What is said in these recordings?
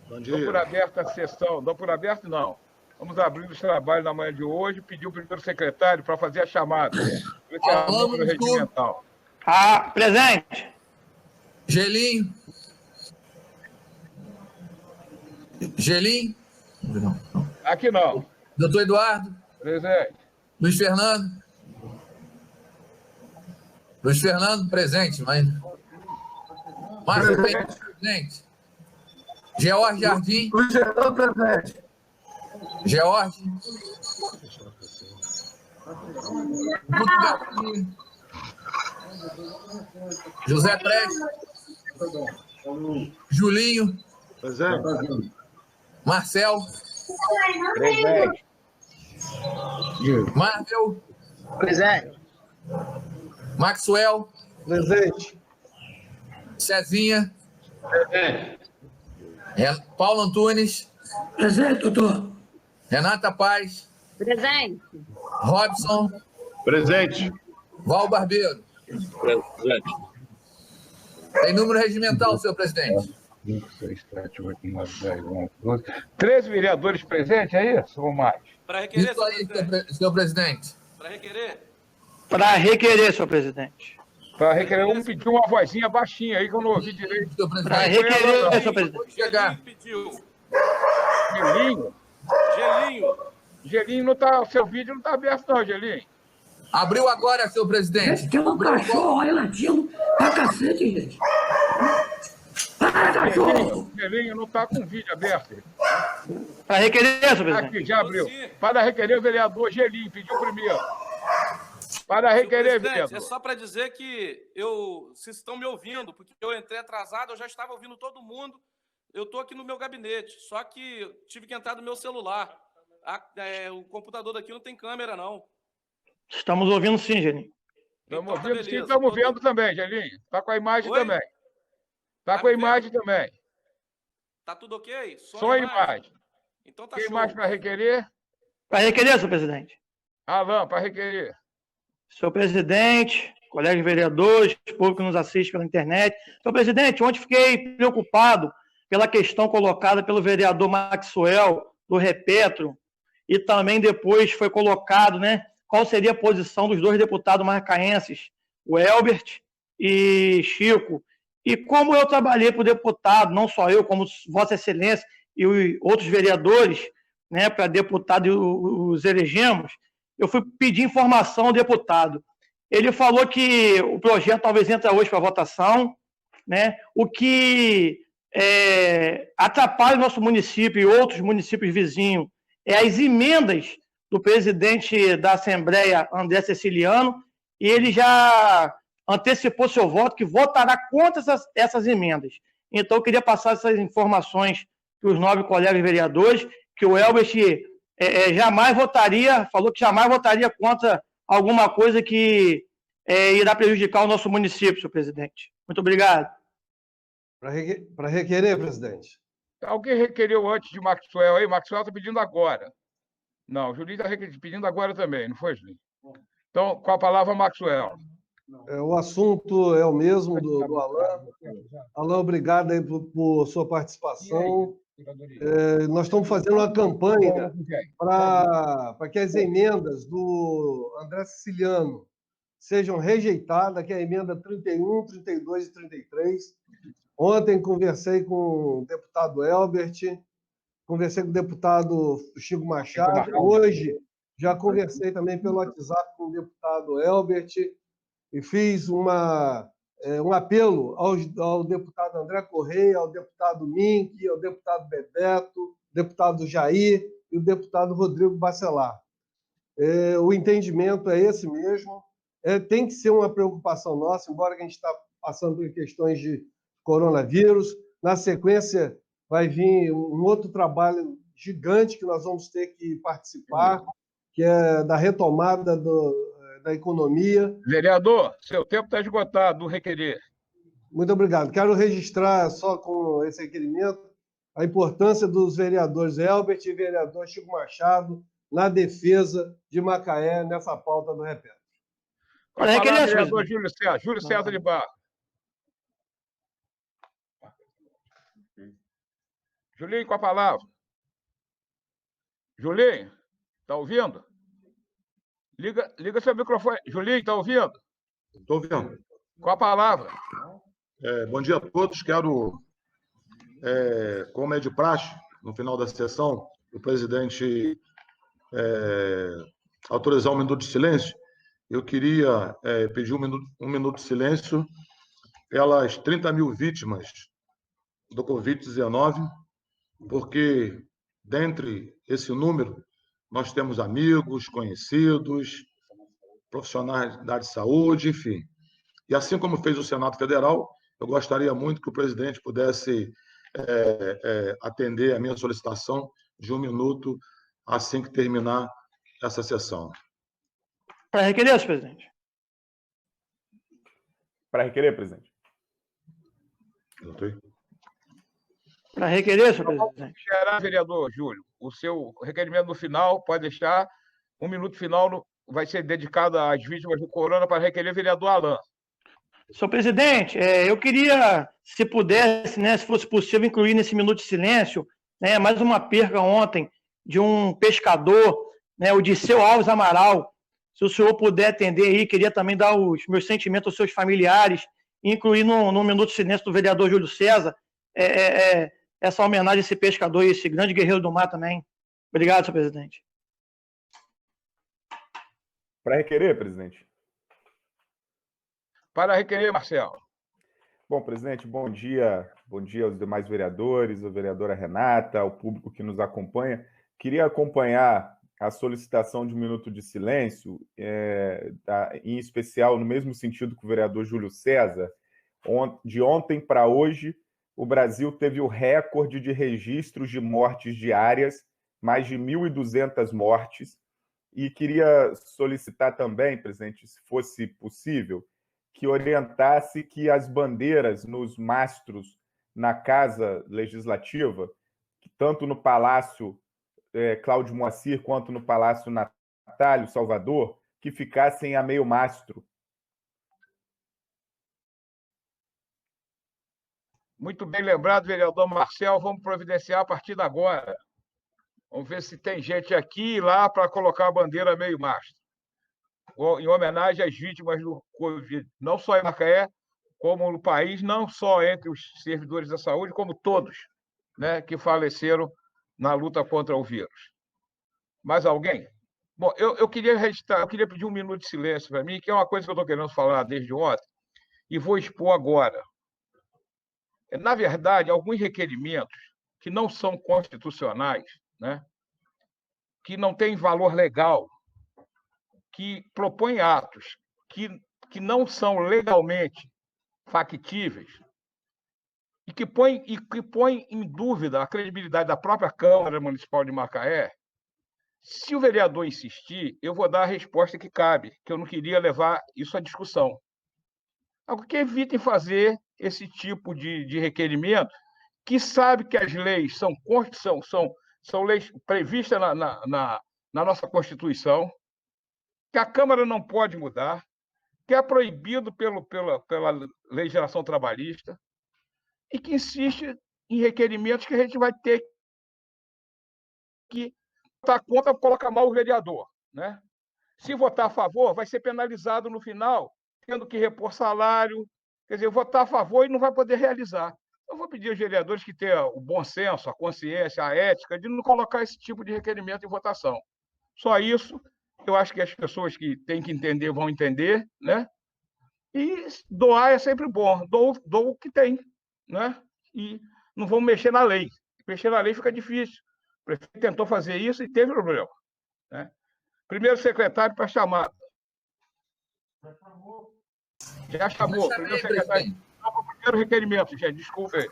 Bom Dou por dia. aberta a sessão. Dou por aberto, não. Vamos abrir os trabalhos na manhã de hoje. Pedir o primeiro secretário para fazer a chamada. Esse é o número regimental. Presente. Gelim. Gelim. Aqui não. Doutor Eduardo. Presente. Luiz Fernando. Luiz Fernando, presente, mas... Márcio Pérez, presente. George Jardim. Luiz Fernando, presente. George. Guto Garcia. José Prestes. Julinho. Presente. Marcel. Presente. Marvel. Presente. Maxwell. Presente. Cezinha. Presente. Paulo Antunes. Presente, doutor. Renata Paz. Presente. Robson. Presente. Val Barbeiro. Presente. Tem número regimental, senhor presidente? 5, 6, 7, 8, 9, 10, 11, 12. 13 vereadores presentes, é isso? Ou mais? Para requerer, Isso aí, senhor presidente. Para requerer. Para requerer, senhor presidente. Para requerer, pediu uma vozinha baixinha aí que eu não ouvi direito. Senhor Para presidente. requerer, senhor presidente. Chegar. Pediu. Gelinho. Gelinho. Gelinho não tá. Seu vídeo não está aberto, não, Gelinho. Abriu agora, senhor presidente. Tem um cachorro aí latindo pra cacete, gente. Para, cachorro! Gelinho não está com vídeo aberto. Para requerer, senhor presidente. Aqui, já abriu. Sim. Para requerer, o vereador Gelinho pediu primeiro. Para requerer, Senhor presidente, vereador. é só para dizer que vocês estão me ouvindo, porque eu entrei atrasado, eu já estava ouvindo todo mundo. Eu estou aqui no meu gabinete, só que eu tive que entrar no meu celular. O computador daqui não tem câmera, não. Estamos ouvindo sim, Geninho. Estamos Então tá ouvindo, sim, beleza. estamos vendo também, Gelinho. Está com a imagem Oi? também. Está Tá com a me vendo? imagem também. Tá tudo ok? Só a imagem. Então tá Tem show. imagem para requerer? Para requerer, senhor presidente. Alan, para requerer. Senhor presidente, colegas vereadores, povo que nos assiste pela internet. Senhor presidente, ontem fiquei preocupado pela questão colocada pelo vereador Maxwell, do Repetro, e também depois foi colocado, né, qual seria a posição dos dois deputados macaenses, o Elbert e Chico. E como eu trabalhei para o deputado, não só eu, como Vossa Excelência e os outros vereadores, né, para deputado os elegemos, eu fui pedir informação ao deputado. Ele falou que o projeto talvez entre hoje para votação, né, o que atrapalha o nosso município e outros municípios vizinhos é as emendas do presidente da Assembleia, André Ceciliano, e ele já antecipou seu voto, que votará contra essas emendas. Então, eu queria passar essas informações para os 9 colegas vereadores, que o Elbert jamais votaria, falou que jamais votaria contra alguma coisa que irá prejudicar o nosso município, senhor presidente. Muito obrigado. Para requerer, presidente. Alguém requereu antes de Maxwell aí? Maxwell está pedindo agora. Não, o Julinho está pedindo agora também, não foi, Julinho? Então, com a palavra, Maxwell. O assunto é o mesmo do Alan. Alan, obrigado aí por sua participação. Nós estamos fazendo uma campanha para que as emendas do André Ceciliano sejam rejeitadas, que é a emenda 31, 32 e 33. Ontem conversei com o deputado Elbert, conversei com o deputado Chico Machado. Hoje já conversei também pelo WhatsApp com o deputado Elbert e fiz um apelo ao deputado André Correia, ao deputado Mink, ao deputado Bebeto, deputado Jair e o deputado Rodrigo Bacelar. O entendimento é esse mesmo. Tem que ser uma preocupação nossa, embora a gente está passando por questões de coronavírus. Na sequência, vai vir um outro trabalho gigante que nós vamos ter que participar, que é da retomada da economia. Vereador, seu tempo está esgotado, do requerer. Muito obrigado. Quero registrar, só com esse requerimento, a importância dos vereadores Elbert e vereador Chico Machado na defesa de Macaé nessa pauta do Repetro. Com a palavra, vereador Júlio César de Barro. Julinho, com a palavra. Julinho, está ouvindo? Liga seu microfone. Julinho, está ouvindo? Estou ouvindo. Com a palavra. Bom dia a todos. Quero, como é de praxe, no final da sessão, o presidente autorizar um minuto de silêncio. Eu queria pedir um minuto de silêncio pelas 30 mil vítimas do Covid-19, porque, dentre esse número, nós temos amigos, conhecidos, profissionais da área de saúde, enfim. E assim como fez o Senado Federal, eu gostaria muito que o presidente pudesse atender a minha solicitação de um minuto assim que terminar essa sessão. Para requerer, senhor presidente. Para requerer, presidente. Para requerer, senhor presidente. Esperar, vereador Júlio, o seu requerimento no final, pode deixar, um minuto final vai ser dedicado às vítimas do corona para requerer vereador Alain. Senhor presidente, eu queria, se pudesse, né, se fosse possível, incluir nesse minuto de silêncio, né, mais uma perca ontem de um pescador, né, o Disseu Alves Amaral. Se o senhor puder atender aí, queria também dar os meus sentimentos aos seus familiares, e incluir no minuto de silêncio do vereador Júlio César, essa homenagem a esse pescador e esse grande guerreiro do mar também. Obrigado, senhor presidente. Para requerer, presidente. Para requerer, Marcelo. Bom, presidente, bom dia. Bom dia aos demais vereadores, a vereadora Renata, ao público que nos acompanha. Queria acompanhar a solicitação de um minuto de silêncio, em especial no mesmo sentido que o vereador Júlio César. De ontem para hoje, o Brasil teve o recorde de registros de mortes diárias, mais de 1.200 mortes. E queria solicitar também, presidente, se fosse possível, que orientasse que as bandeiras nos mastros na Casa Legislativa, tanto no Palácio Cláudio Moacir quanto no Palácio Natálio Salvador, que ficassem a meio mastro. Muito bem lembrado, vereador Marcel. Vamos providenciar a partir de agora. Vamos ver se tem gente aqui e lá para colocar a bandeira meio mastro, em homenagem às vítimas do Covid, não só em Macaé, como no país, não só entre os servidores da saúde, como todos, né, que faleceram na luta contra o vírus. Mais alguém? Bom, eu queria registrar, eu queria pedir um minuto de silêncio para mim, que é uma coisa que eu estou querendo falar desde ontem, e vou expor agora. Na verdade, alguns requerimentos que não são constitucionais, né, que não têm valor legal, que propõem atos que não são legalmente factíveis e que põem em dúvida a credibilidade da própria Câmara Municipal de Macaé. Se o vereador insistir, eu vou dar a resposta que cabe, que eu não queria levar isso à discussão. Algo que evitem fazer esse tipo de requerimento, que sabe que as leis são leis previstas na nossa Constituição, que a Câmara não pode mudar, que é proibido pela legislação trabalhista, e que insiste em requerimentos que a gente vai ter que votar contra, colocar mal o vereador, né? Se votar a favor, vai ser penalizado no final, tendo que repor salário. Quer dizer, votar a favor e não vai poder realizar. Eu vou pedir aos vereadores que tenham o bom senso, a consciência, a ética, de não colocar esse tipo de requerimento em votação. Só isso. Eu acho que as pessoas que têm que entender vão entender, né? E doar é sempre bom. Dou o que tem, né? E não vamos mexer na lei. Mexer na lei fica difícil. O prefeito tentou fazer isso e teve problema, né? Primeiro secretário para chamada. Já chamou. Primeiro secretário. Primeiro requerimento, gente. Desculpa aí.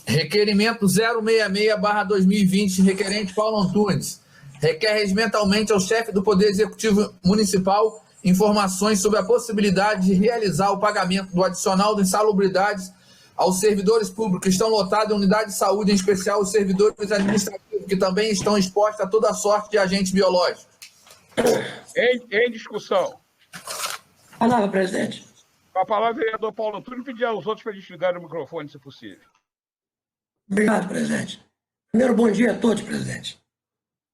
Requerimento 066/2020, requerente Paulo Antunes. Requer regimentalmente ao chefe do Poder Executivo Municipal informações sobre a possibilidade de realizar o pagamento do adicional de insalubridades aos servidores públicos que estão lotados em unidade de saúde, em especial os servidores administrativos, que também estão expostos a toda sorte de agentes biológicos. Em discussão. Palavra, presidente. Com a palavra, vereador Paulo Antunes, pedir aos outros para desligar o microfone, se possível. Obrigado, presidente. Primeiro, bom dia a todos, presidente.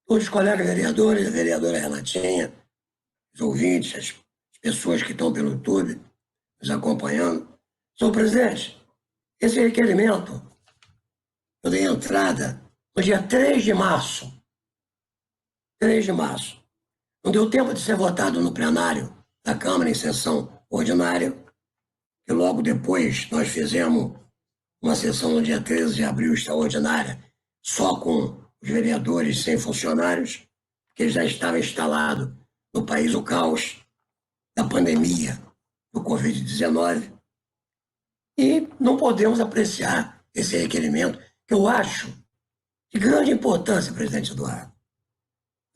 Todos os colegas vereadores, a vereadora Renatinha, os ouvintes, as pessoas que estão pelo YouTube nos acompanhando. Senhor presidente, esse requerimento eu dei entrada no dia 3 de março. 3 de março. Não deu tempo de ser votado no plenário da Câmara em sessão ordinária, e logo depois nós fizemos uma sessão no dia 13 de abril extraordinária, só com os vereadores sem funcionários, que já estava instalado no país o caos da pandemia do Covid-19. E não podemos apreciar esse requerimento, que eu acho de grande importância, presidente Eduardo.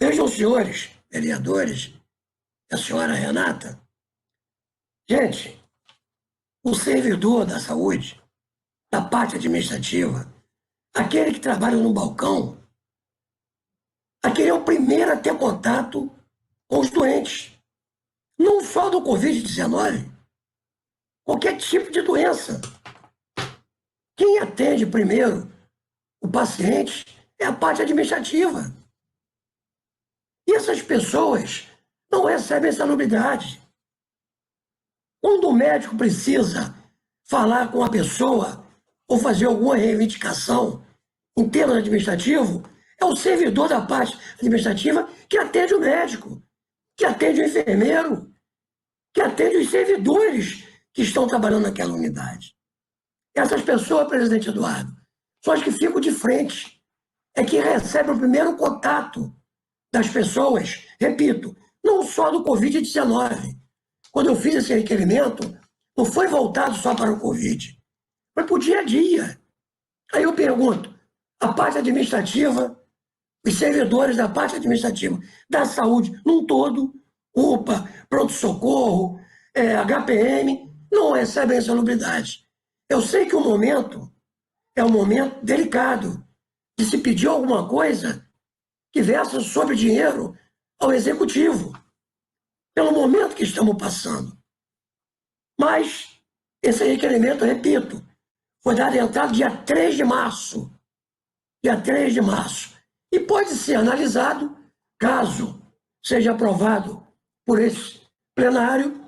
Vejam os senhores vereadores, a senhora Renata. Gente, o servidor da saúde, da parte administrativa, aquele que trabalha no balcão, aquele é o primeiro a ter contato com os doentes. Não só do Covid-19, qualquer tipo de doença. Quem atende primeiro o paciente é a parte administrativa. E essas pessoas não recebem salubridade. Quando o médico precisa falar com a pessoa ou fazer alguma reivindicação em termos administrativos, é o servidor da parte administrativa que atende o médico, que atende o enfermeiro, que atende os servidores que estão trabalhando naquela unidade. Essas pessoas, presidente Eduardo, são as que ficam de frente, é que recebem o primeiro contato das pessoas, repito, não só do Covid-19. Quando eu fiz esse requerimento, não foi voltado só para o Covid, foi para o dia a dia. Aí eu pergunto, a parte administrativa, os servidores da parte administrativa da saúde num todo, UPA, pronto-socorro, HPM, não recebem insalubridade. Eu sei que o momento é um momento delicado de se pedir alguma coisa que versa sobre dinheiro ao executivo, pelo momento que estamos passando. Mas esse requerimento, repito, foi dado entrada dia 3 de março. Dia 3 de março. E pode ser analisado, caso seja aprovado por esse plenário,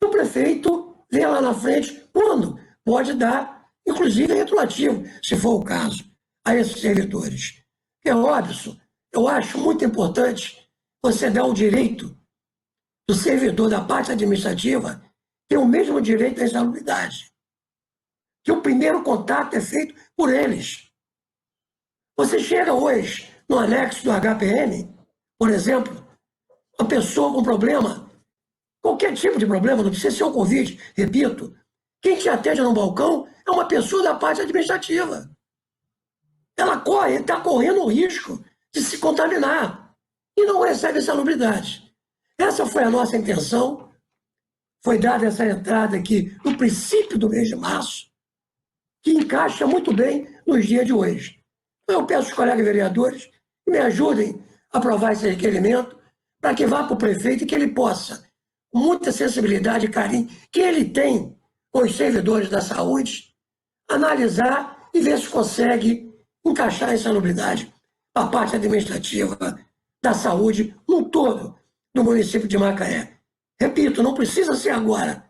o prefeito vem lá na frente quando pode dar, inclusive, retroativo, se for o caso, a esses servidores. Porque, Robson, eu acho muito importante você dar o direito do servidor da parte administrativa ter o mesmo direito à insalubridade. Que o primeiro contato é feito por eles. Você chega hoje no anexo do HPM, por exemplo, uma pessoa com problema, qualquer tipo de problema, não precisa ser o Covid, repito, quem te atende no balcão é uma pessoa da parte administrativa. Ela está correndo o risco de se contaminar e não recebe salubridade. Essa foi a nossa intenção. Foi dada essa entrada aqui no princípio do mês de março, que encaixa muito bem nos dias de hoje. Então, eu peço aos colegas vereadores que me ajudem a aprovar esse requerimento para que vá para o prefeito e que ele possa, com muita sensibilidade e carinho que ele tem com os servidores da saúde, analisar e ver se consegue encaixar a insalubridade para a parte administrativa da saúde no todo do município de Macaé. Repito, não precisa ser agora,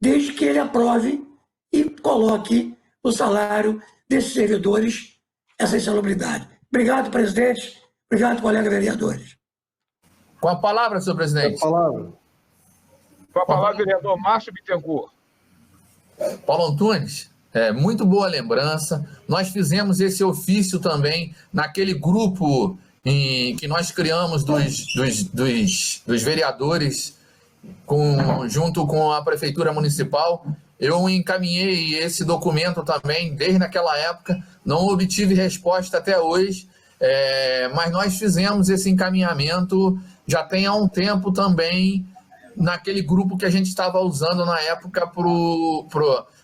desde que ele aprove e coloque no salário desses servidores essa insalubridade. Obrigado, presidente. Obrigado, colegas vereadores. Com a palavra, senhor presidente. Com a palavra. Com a palavra, vereador Márcio Bittencourt. Paulo Antunes, muito boa lembrança. Nós fizemos esse ofício também naquele grupo que nós criamos dos vereadores junto com a Prefeitura Municipal. Eu encaminhei esse documento também desde aquela época, não obtive resposta até hoje, mas nós fizemos esse encaminhamento já tem há um tempo também naquele grupo que a gente estava usando na época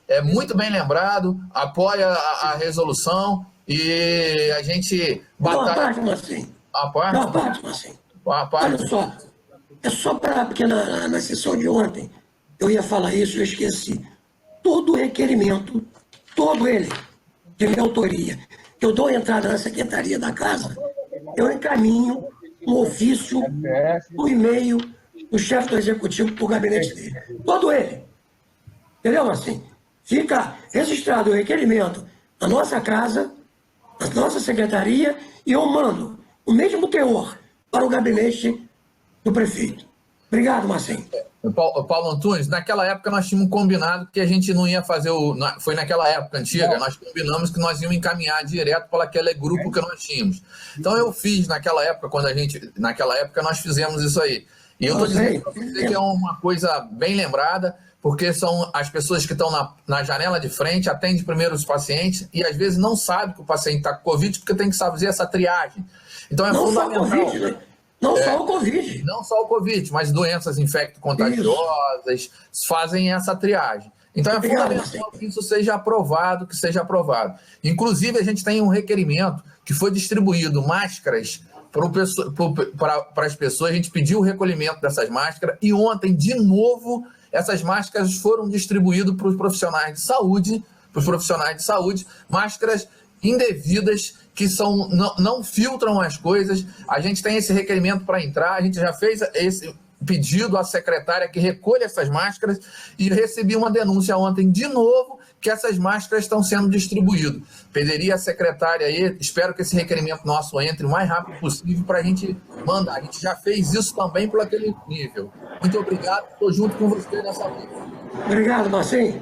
é muito bem lembrado, apoia a resolução e a gente batalha. Olha só, é só para, porque na sessão de ontem eu ia falar isso, eu esqueci. Todo requerimento, todo ele, de minha autoria, que eu dou entrada na secretaria da casa, eu encaminho um ofício, um e-mail do chefe do executivo para o gabinete dele. Todo ele. Entendeu, assim? Fica registrado o requerimento na nossa casa, na nossa secretaria, e eu mando o mesmo teor para o gabinete do prefeito. Obrigado, Marcinho. Paulo Antunes, naquela época nós tínhamos combinado que a gente não ia fazer foi naquela época antiga, nós combinamos que nós íamos encaminhar direto para aquele grupo que nós tínhamos. Então eu fiz naquela época, naquela época nós fizemos isso aí. E eu estou dizendo para você que é uma coisa bem lembrada, porque são as pessoas que estão na janela de frente, atendem primeiro os pacientes e às vezes não sabem que o paciente está com Covid, porque tem que fazer essa triagem. Então é fundamental. COVID, né? Não só o Covid. Não só o Covid, mas doenças infecto-contagiosas fazem essa triagem. Então é fundamental que isso seja aprovado, Inclusive, a gente tem um requerimento que foi distribuído máscaras para as pessoas, a gente pediu o recolhimento dessas máscaras e ontem, de novo, essas máscaras foram distribuídas para os profissionais de saúde, máscaras indevidas, que não filtram as coisas. A gente tem esse requerimento para entrar, a gente já fez esse pedido à secretária que recolha essas máscaras e recebi uma denúncia ontem de novo que essas máscaras estão sendo distribuídas. Pediria à secretária aí, espero que esse requerimento nosso entre o mais rápido possível para a gente mandar. A gente já fez isso também por aquele nível. Muito obrigado, estou junto com você nessa vida. Obrigado, Marcinho.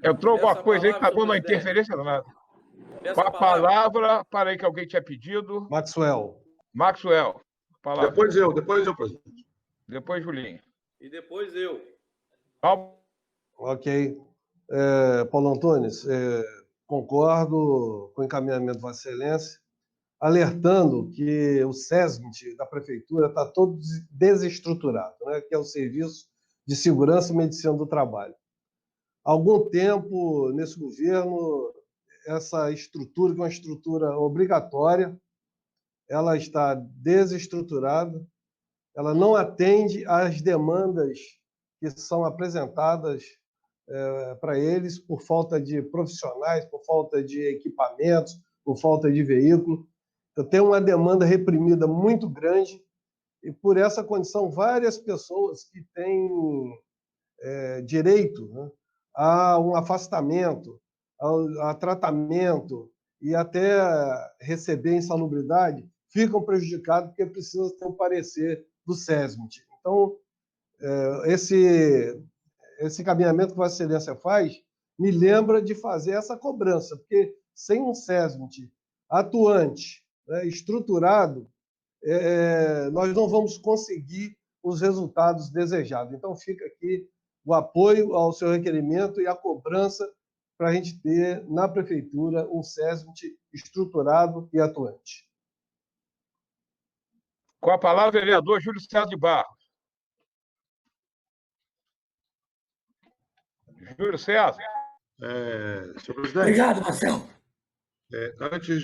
Entrou alguma coisa aí que está dando uma interferência danada. Com a palavra, para aí que alguém tinha pedido. Maxwell. Palavra. Depois eu, presidente. Depois Julinho. E depois eu. Ok. Paulo Antunes, concordo com o encaminhamento de Vossa Excelência, alertando que o SESMIT da Prefeitura está todo desestruturado, né, que é o Serviço de Segurança e Medicina do Trabalho. Há algum tempo, nesse governo, essa estrutura, que é uma estrutura obrigatória, ela está desestruturada, ela não atende às demandas que são apresentadas para eles por falta de profissionais, por falta de equipamentos, por falta de veículo. Então, tem uma demanda reprimida muito grande e, por essa condição, várias pessoas que têm direito, né, a um afastamento, a tratamento e até receber insalubridade, ficam prejudicados porque precisam ter um parecer do SESMIT. Então, esse encaminhamento que Vossa Excelência faz me lembra de fazer essa cobrança, porque sem um SESMIT atuante, né, estruturado, nós não vamos conseguir os resultados desejados. Então, fica aqui o apoio ao seu requerimento e a cobrança para a gente ter, na Prefeitura, um SESMIT estruturado e atuante. Com a palavra, vereador Júlio César de Barros. Júlio César. Senhor presidente. Obrigado, Marcelo. Antes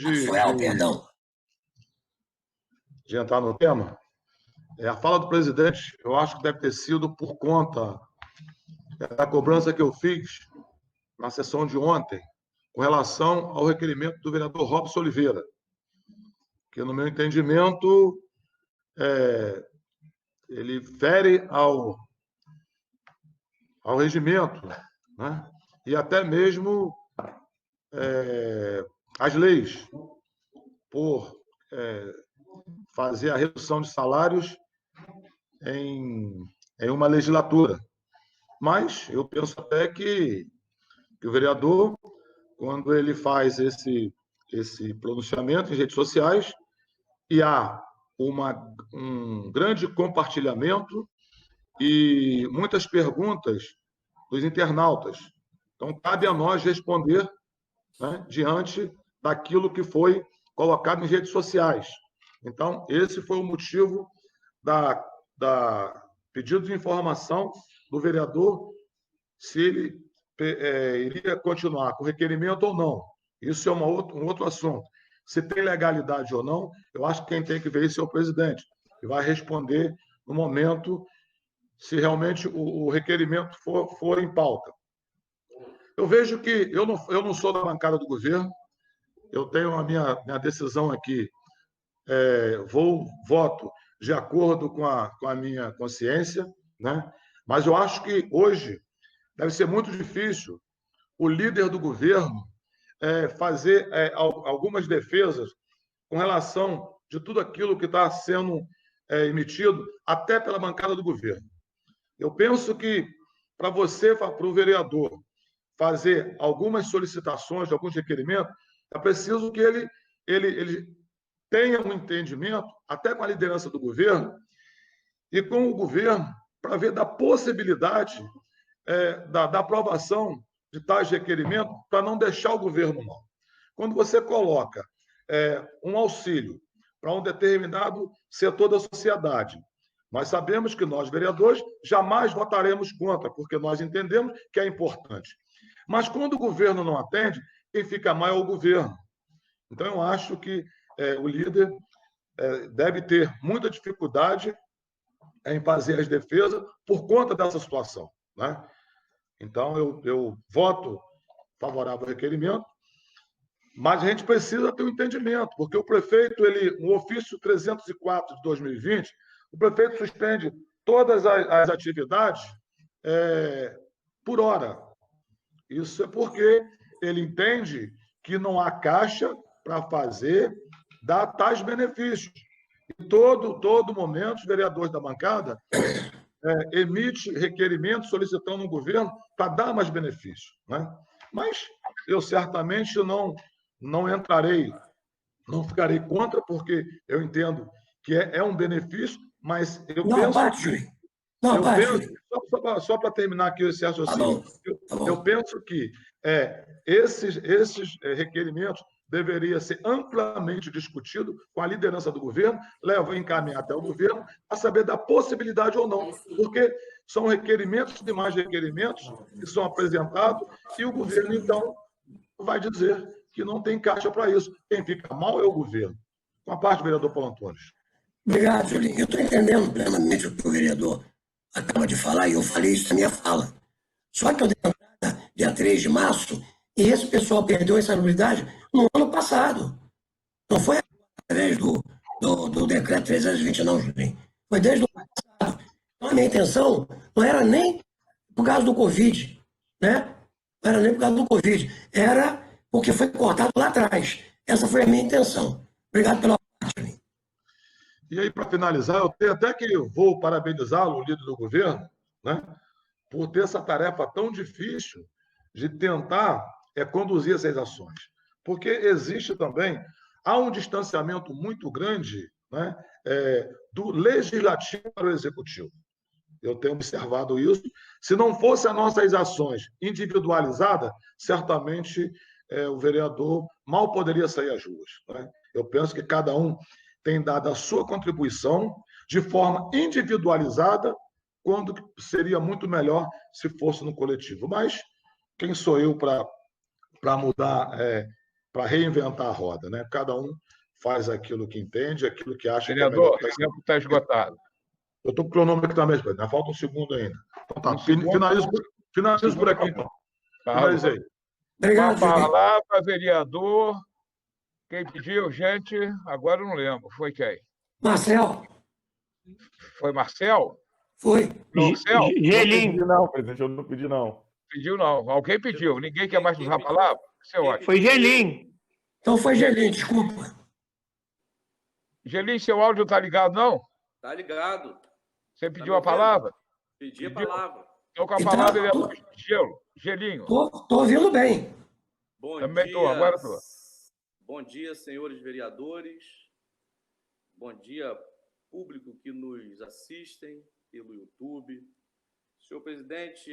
de entrar no tema, a fala do presidente, eu acho que deve ter sido por conta da cobrança que eu fiz na sessão de ontem, com relação ao requerimento do vereador Robson Oliveira, que, no meu entendimento, ele fere ao regimento, né? E até mesmo as leis, por fazer a redução de salários em uma legislatura. Mas eu penso até que o vereador, quando ele faz esse pronunciamento em redes sociais, e há um grande compartilhamento e muitas perguntas dos internautas. Então, cabe a nós responder, né, diante daquilo que foi colocado em redes sociais. Então, esse foi o motivo da pedido de informação do vereador, se ele iria continuar com o requerimento ou não. Isso é um outro assunto. Se tem legalidade ou não, eu acho que quem tem que ver isso é o presidente, que vai responder no momento se realmente o requerimento for em pauta. Eu vejo que eu não sou da bancada do governo, eu tenho a minha decisão aqui. Voto de acordo com a minha consciência, né? Mas eu acho que hoje deve ser muito difícil o líder do governo fazer algumas defesas com relação de tudo aquilo que está sendo emitido, até pela bancada do governo. Eu penso que, para o vereador, fazer algumas solicitações, alguns requerimentos, é preciso que ele tenha um entendimento, até com a liderança do governo, e com o governo, para ver da possibilidade da aprovação de tais requerimentos, para não deixar o governo mal. Quando você coloca um auxílio para um determinado setor da sociedade, nós sabemos que nós, vereadores, jamais votaremos contra, porque nós entendemos que é importante. Mas quando o governo não atende, quem fica mal é o governo. Então, eu acho que o líder deve ter muita dificuldade em fazer as defesas por conta dessa situação, né? Então, eu voto favorável ao requerimento, mas a gente precisa ter um entendimento, porque o prefeito, no ofício 304 de 2020, o prefeito suspende todas as atividades por hora. Isso é porque ele entende que não há caixa para dar tais benefícios. E todo momento, os vereadores da bancada emitem requerimentos solicitando ao governo para dar mais benefícios, né? Mas eu certamente não entrarei, não ficarei contra, porque eu entendo que é um benefício, mas eu penso, só para terminar aqui esse raciocínio, eu penso que esses requerimentos deveria ser amplamente discutido com a liderança do governo, encaminhar até o governo, a saber da possibilidade ou não, porque são requerimentos e mais requerimentos que são apresentados e o governo, então, vai dizer que não tem caixa para isso. Quem fica mal é o governo. Com a parte do vereador Paulo Antunes. Obrigado, Julinho. Eu estou entendendo plenamente o que o vereador acaba de falar, e eu falei isso na minha fala. Só que eu dei entrada dia 3 de março, e esse pessoal perdeu a insalubridade no ano passado. Não foi através do decreto 320, não, Julinho. Foi desde o ano passado. Então, a minha intenção não era nem por causa do Covid, né? Não era nem por causa do Covid. Era porque foi cortado lá atrás. Essa foi a minha intenção. Obrigado pela parte, Julinho. E aí, para finalizar, eu tenho até que vou parabenizá-lo, o líder do governo, né, por ter essa tarefa tão difícil de tentar conduzir essas ações. Porque existe também, há um distanciamento muito grande, né, do legislativo para o executivo. Eu tenho observado isso. Se não fossem as nossas ações individualizadas, certamente o vereador mal poderia sair às ruas, né? Eu penso que cada um tem dado a sua contribuição de forma individualizada, quando seria muito melhor se fosse no coletivo. Mas quem sou eu para mudar, para reinventar a roda, né? Cada um faz aquilo que entende, aquilo que acha vereador, que é melhor. O tempo está esgotado. Eu estou com o cronômetro também, ainda falta um segundo ainda. Então tá, finalizo por aqui, então. Finalizei. Obrigado, Com a palavra, vereador. Quem pediu, gente? Agora eu não lembro. Foi quem? Marcel. Foi Marcel? Foi. Marcel? Gelinho. Não, presidente, eu não pedi, não. Pediu, não. Alguém pediu. Ninguém quer mais usar a palavra? Isso é ótimo. Foi Gelinho. Então foi Gelinho, desculpa. Gelinho, seu áudio está ligado, não? Tá ligado. Você pediu a palavra? Pedi a palavra. Estou com a palavra, vereador Gelinho. Estou ouvindo bem. Também estou, agora estou. Bom dia, senhores vereadores. Bom dia, público que nos assistem pelo YouTube. Senhor presidente,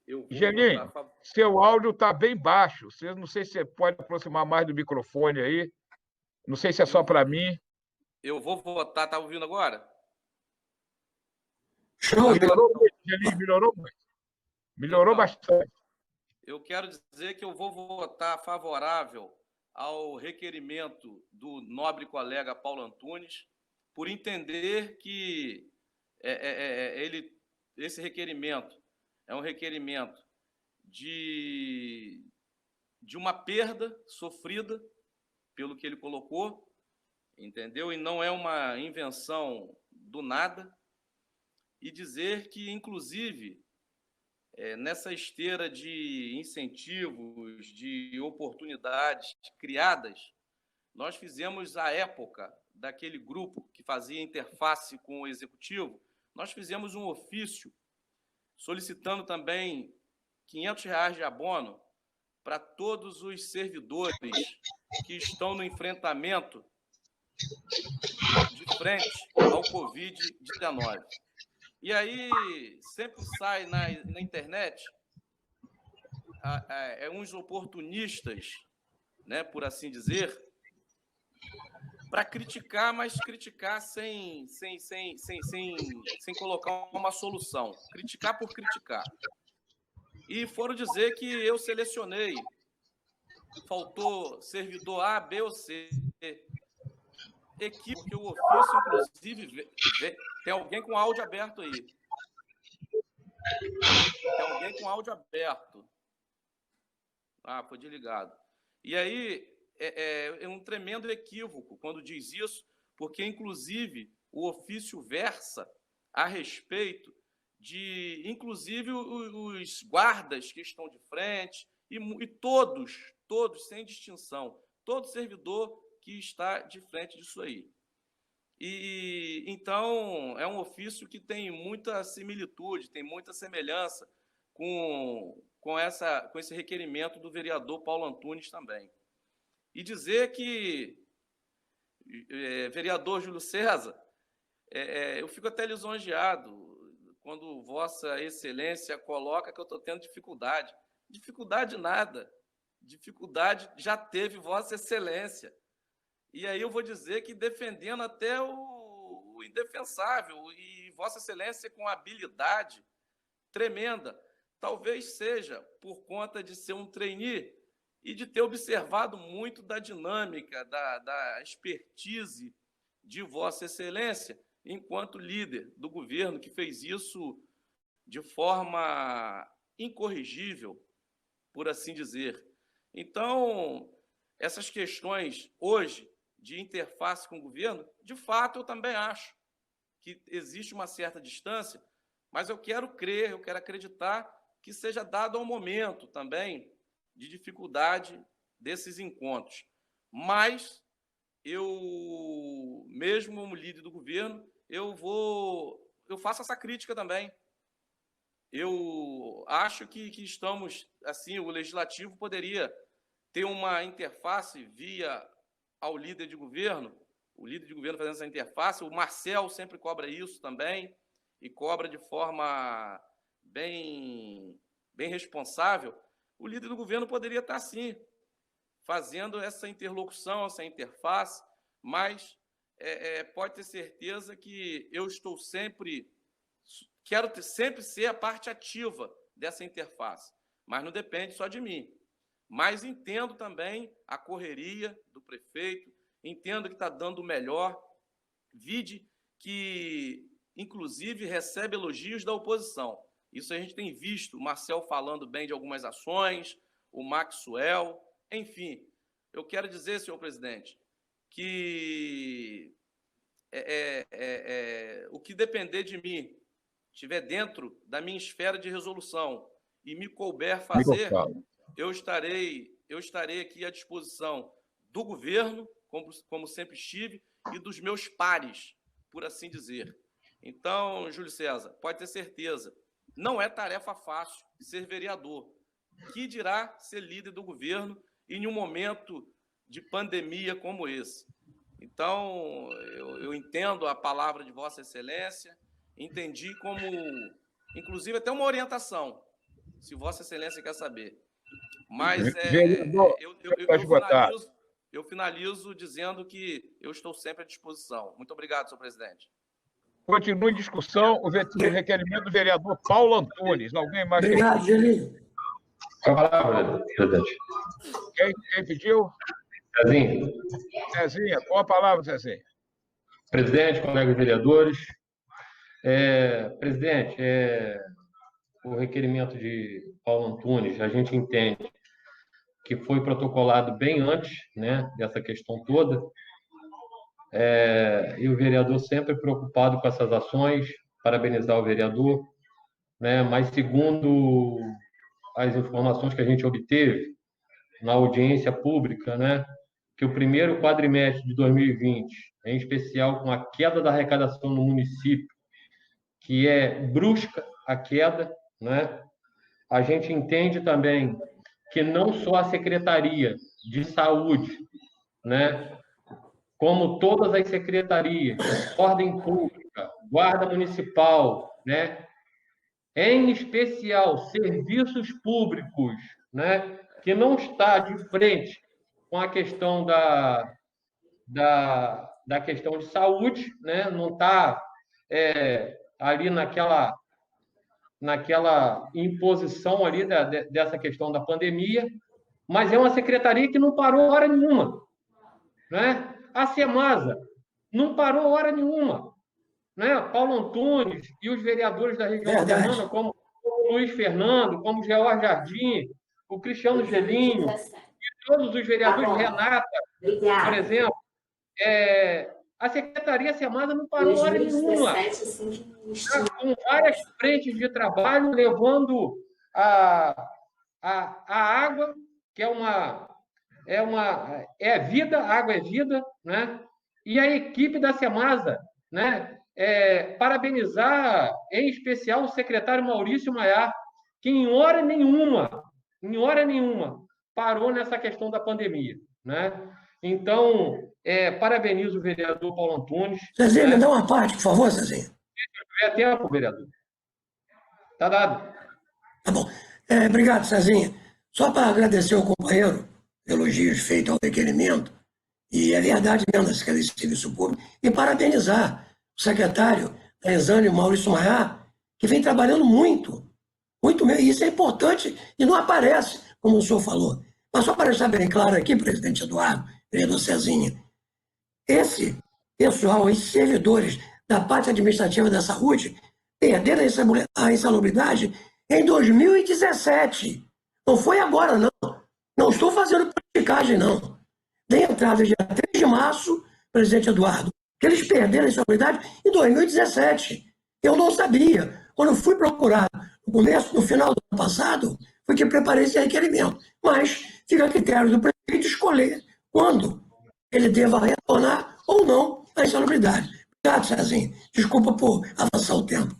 eu vou Gelinho, seu áudio está bem baixo. Não sei se você pode aproximar mais do microfone aí. Não sei se é só para mim. Eu vou votar. Tá ouvindo agora? Show. Melhorou muito, Gelinho, melhorou muito. Melhorou bastante. Eu quero dizer que eu vou votar favorável ao requerimento do nobre colega Paulo Antunes, por entender que esse requerimento é um requerimento de de uma perda sofrida pelo que ele colocou, entendeu? E não é uma invenção do nada. E dizer que, inclusive, nessa esteira de incentivos, de oportunidades criadas, nós fizemos, à época daquele grupo que fazia interface com o Executivo, nós fizemos um ofício solicitando também R$500 de abono para todos os servidores que estão no enfrentamento de frente ao Covid-19. E aí sempre sai na internet uns oportunistas, né, por assim dizer, para criticar, mas criticar sem colocar uma solução. Criticar por criticar. E foram dizer que eu selecionei. Faltou servidor A, B ou C. Equipe que o ofício, inclusive, tem alguém com áudio aberto aí. Tem alguém com áudio aberto. Ah, foi desligado. E aí é um tremendo equívoco quando diz isso, porque, inclusive, o ofício versa a respeito de, inclusive, os guardas que estão de frente e todos, sem distinção, todo servidor que está de frente disso aí. E então é um ofício que tem muita similitude, tem muita semelhança com esse requerimento do vereador Paulo Antunes também. E dizer que, vereador Júlio César, eu fico até lisonjeado quando Vossa Excelência coloca que eu estou tendo dificuldade. Dificuldade nada. Dificuldade já teve Vossa Excelência. E aí eu vou dizer que defendendo até o indefensável, e Vossa Excelência com habilidade tremenda, talvez seja por conta de ser um trainee e de ter observado muito da dinâmica, da expertise de Vossa Excelência enquanto líder do governo, que fez isso de forma incorrigível, por assim dizer. Então, essas questões hoje de interface com o governo, de fato, eu também acho que existe uma certa distância, mas eu quero crer, eu quero acreditar que seja dado ao momento também de dificuldade desses encontros. Mas eu, mesmo como líder do governo, eu faço essa crítica também. Eu acho que estamos, assim, o legislativo poderia ter uma interface via ao líder de governo, o líder de governo fazendo essa interface, o Marcel sempre cobra isso também, e cobra de forma bem responsável. O líder do governo poderia estar, sim, fazendo essa interlocução, essa interface, mas pode ter certeza que eu estou quero sempre ser a parte ativa dessa interface, mas não depende só de mim. Mas entendo também a correria do prefeito, entendo que está dando o melhor, vide que, inclusive, recebe elogios da oposição. Isso a gente tem visto, o Marcel falando bem de algumas ações, o Maxwell, enfim. Eu quero dizer, senhor presidente, que o que depender de mim, estiver dentro da minha esfera de resolução e me couber fazer, eu estarei aqui à disposição do governo, como sempre estive, e dos meus pares, por assim dizer. Então, Júlio César, pode ter certeza, não é tarefa fácil ser vereador. Que dirá ser líder do governo em um momento de pandemia como esse? Então, eu entendo a palavra de Vossa Excelência, entendi como, inclusive, até uma orientação, se Vossa Excelência quer saber. Mas eu finalizo dizendo que eu estou sempre à disposição. Muito obrigado, senhor presidente. Continua em discussão o requerimento do vereador Paulo Antunes. Alguém mais? Obrigado, Gelinho. Com a palavra, presidente. Quem pediu? Zezinho. Zezinha, com a palavra, Zezinha. Presidente, colegas vereadores. Presidente, o requerimento de Paulo Antunes, a gente entende que foi protocolado bem antes, né, dessa questão toda. E o vereador sempre preocupado com essas ações, parabenizar o vereador, né, mas segundo as informações que a gente obteve na audiência pública, né, que o primeiro quadrimestre de 2020, em especial com a queda da arrecadação no município, que é brusca a queda, né, a gente entende também que não só a Secretaria de Saúde, né, como todas as secretarias, ordem pública, guarda municipal, né, em especial serviços públicos, né, que não está de frente com a questão da questão de saúde, né, não está ali naquela imposição ali dessa questão da pandemia, mas é uma secretaria que não parou hora nenhuma, né? A Semasa não parou hora nenhuma, né? Paulo Antunes e os vereadores da região serrana, como o Luiz Fernando, como o George Jardim, o Cristiano Gelinho, e todos os vereadores, Renata, por exemplo, a Secretaria Semasa não parou hora nenhuma, com várias frentes de trabalho, levando a água, que é vida, a água é vida, né? E a equipe da Semasa, né? Parabenizar, em especial, o secretário Maurício Maiar, que em hora nenhuma, parou nessa questão da pandemia, né? Então, parabenizo o vereador Paulo Antunes. Cezinha, me dá uma parte, por favor, Cezinha. Se tiver tempo, vereador. Tá dado. Tá bom. Obrigado, Cezinha. Só para agradecer ao companheiro, elogios feitos ao requerimento, e é verdade mesmo da Secretaria de Serviço Público, e parabenizar o secretário Exânio Maurício Maiar, que vem trabalhando muito mesmo, e isso é importante e não aparece, como o senhor falou. Mas só para deixar bem claro aqui, presidente Eduardo, vereador Cezinha, esse pessoal, esses servidores da parte administrativa da saúde, perderam a insalubridade em 2017. Não foi agora, não. Não estou fazendo politicagem, não. Dei entrada dia 3 de março, presidente Eduardo, que eles perderam a insalubridade em 2017. Eu não sabia. Quando eu fui procurar no final do ano passado, foi que preparei esse requerimento. Mas fica a critério do prefeito escolher quando ele deva retornar ou não a insalubridade. Obrigado, Cezinha. Desculpa por avançar o tempo.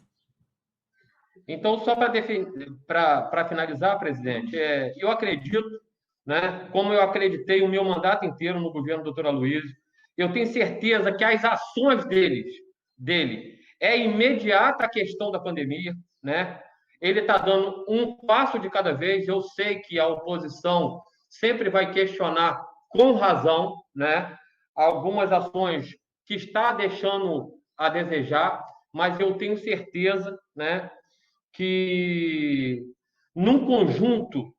Então, só para finalizar, presidente, eu acredito, né, como eu acreditei o meu mandato inteiro no governo do doutor Aloysio, eu tenho certeza que as ações dele é imediata a questão da pandemia, né? Ele está dando um passo de cada vez. Eu sei que a oposição sempre vai questionar com razão, né, algumas ações que está deixando a desejar, mas eu tenho certeza, né, que num conjunto,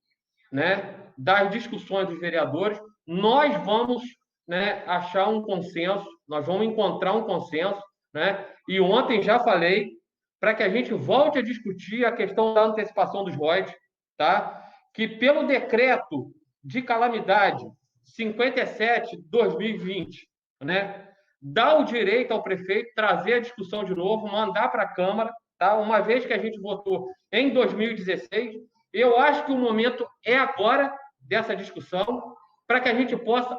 né, das discussões dos vereadores, nós vamos, né, achar um consenso, nós vamos encontrar um consenso, né? E ontem já falei para que a gente volte a discutir a questão da antecipação dos royalties, tá? Que pelo decreto de calamidade 57/2020, né, dá o direito ao prefeito trazer a discussão de novo, mandar para a Câmara, tá? Uma vez que a gente votou em 2016, eu acho que o momento é agora dessa discussão, para que a gente possa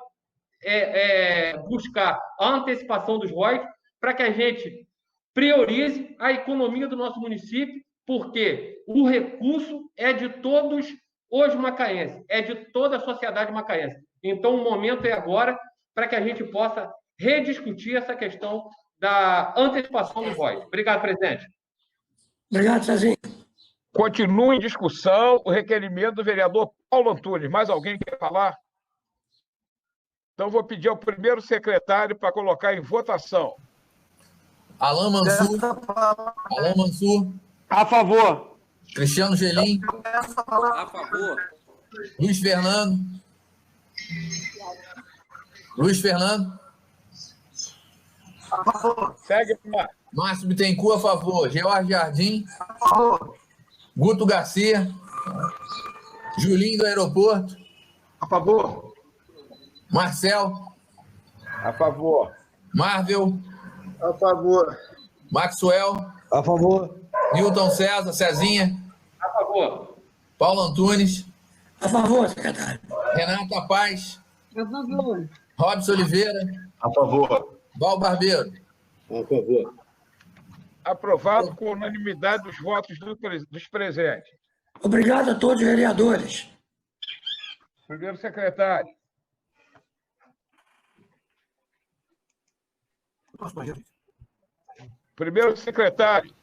buscar a antecipação dos royalties, para que a gente priorize a economia do nosso município, porque o recurso é de todos os macaenses, é de toda a sociedade macaense. Então, o momento é agora para que a gente possa rediscutir essa questão da antecipação dos royalties. Obrigado, presidente. Obrigado, Cezinha. Continua em discussão o requerimento do vereador Paulo Antunes. Mais alguém quer falar? Então, vou pedir ao primeiro secretário para colocar em votação. Alain Mansur. A favor. Cristiano Gelim. A favor. Luiz Fernando. A favor. Segue, Marcos. Márcio Bittencourt, a favor. George Jardim. A favor. Guto Garcia. Julinho do Aeroporto. A favor. Marcel. A favor. Marvel. A favor. Maxwell. A favor. Newton César, Cezinha. A favor. Paulo Antunes. A favor, secretário. Renata Paz. A favor. Robson Oliveira. A favor. Val Barbeiro. A favor. Aprovado com unanimidade dos votos dos presentes. Obrigado a todos os vereadores. Primeiro secretário. Primeiro secretário.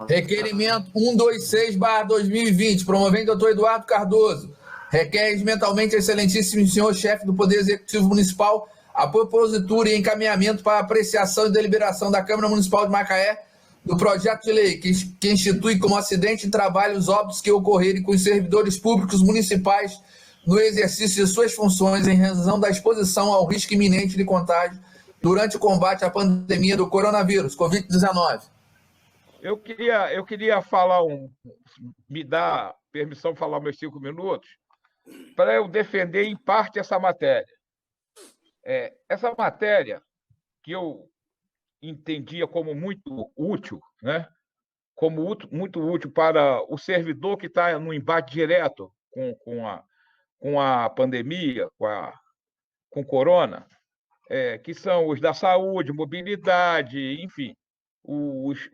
Requerimento 126/2020, promovendo o doutor Eduardo Cardoso. Requer regimentalmente, excelentíssimo senhor chefe do Poder Executivo Municipal, a propositura e encaminhamento para apreciação e deliberação da Câmara Municipal de Macaé do projeto de lei que institui como acidente de trabalho os óbitos que ocorrerem com os servidores públicos municipais no exercício de suas funções em razão da exposição ao risco iminente de contágio durante o combate à pandemia do coronavírus, Covid-19. Eu queria falar me dar permissão de falar meus 5 minutos para eu defender em parte essa matéria. Essa matéria que eu entendia como muito útil, né? Como muito útil para o servidor que está no embate direto com a pandemia, com o corona, que são os da saúde, mobilidade, enfim, os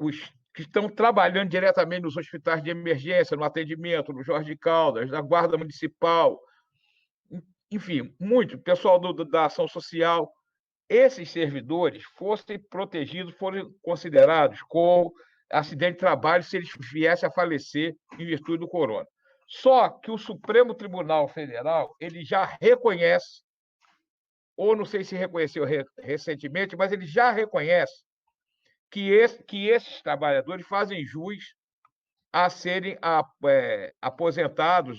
que estão trabalhando diretamente nos hospitais de emergência, no atendimento, no Jorge Caldas, na Guarda Municipal, enfim, muito, pessoal da ação social. Esses servidores fossem protegidos, foram considerados como acidente de trabalho se eles viessem a falecer em virtude do corona. Só que o Supremo Tribunal Federal ele já reconhece, ou não sei se reconheceu recentemente, mas ele já reconhece que esses trabalhadores fazem jus a serem aposentados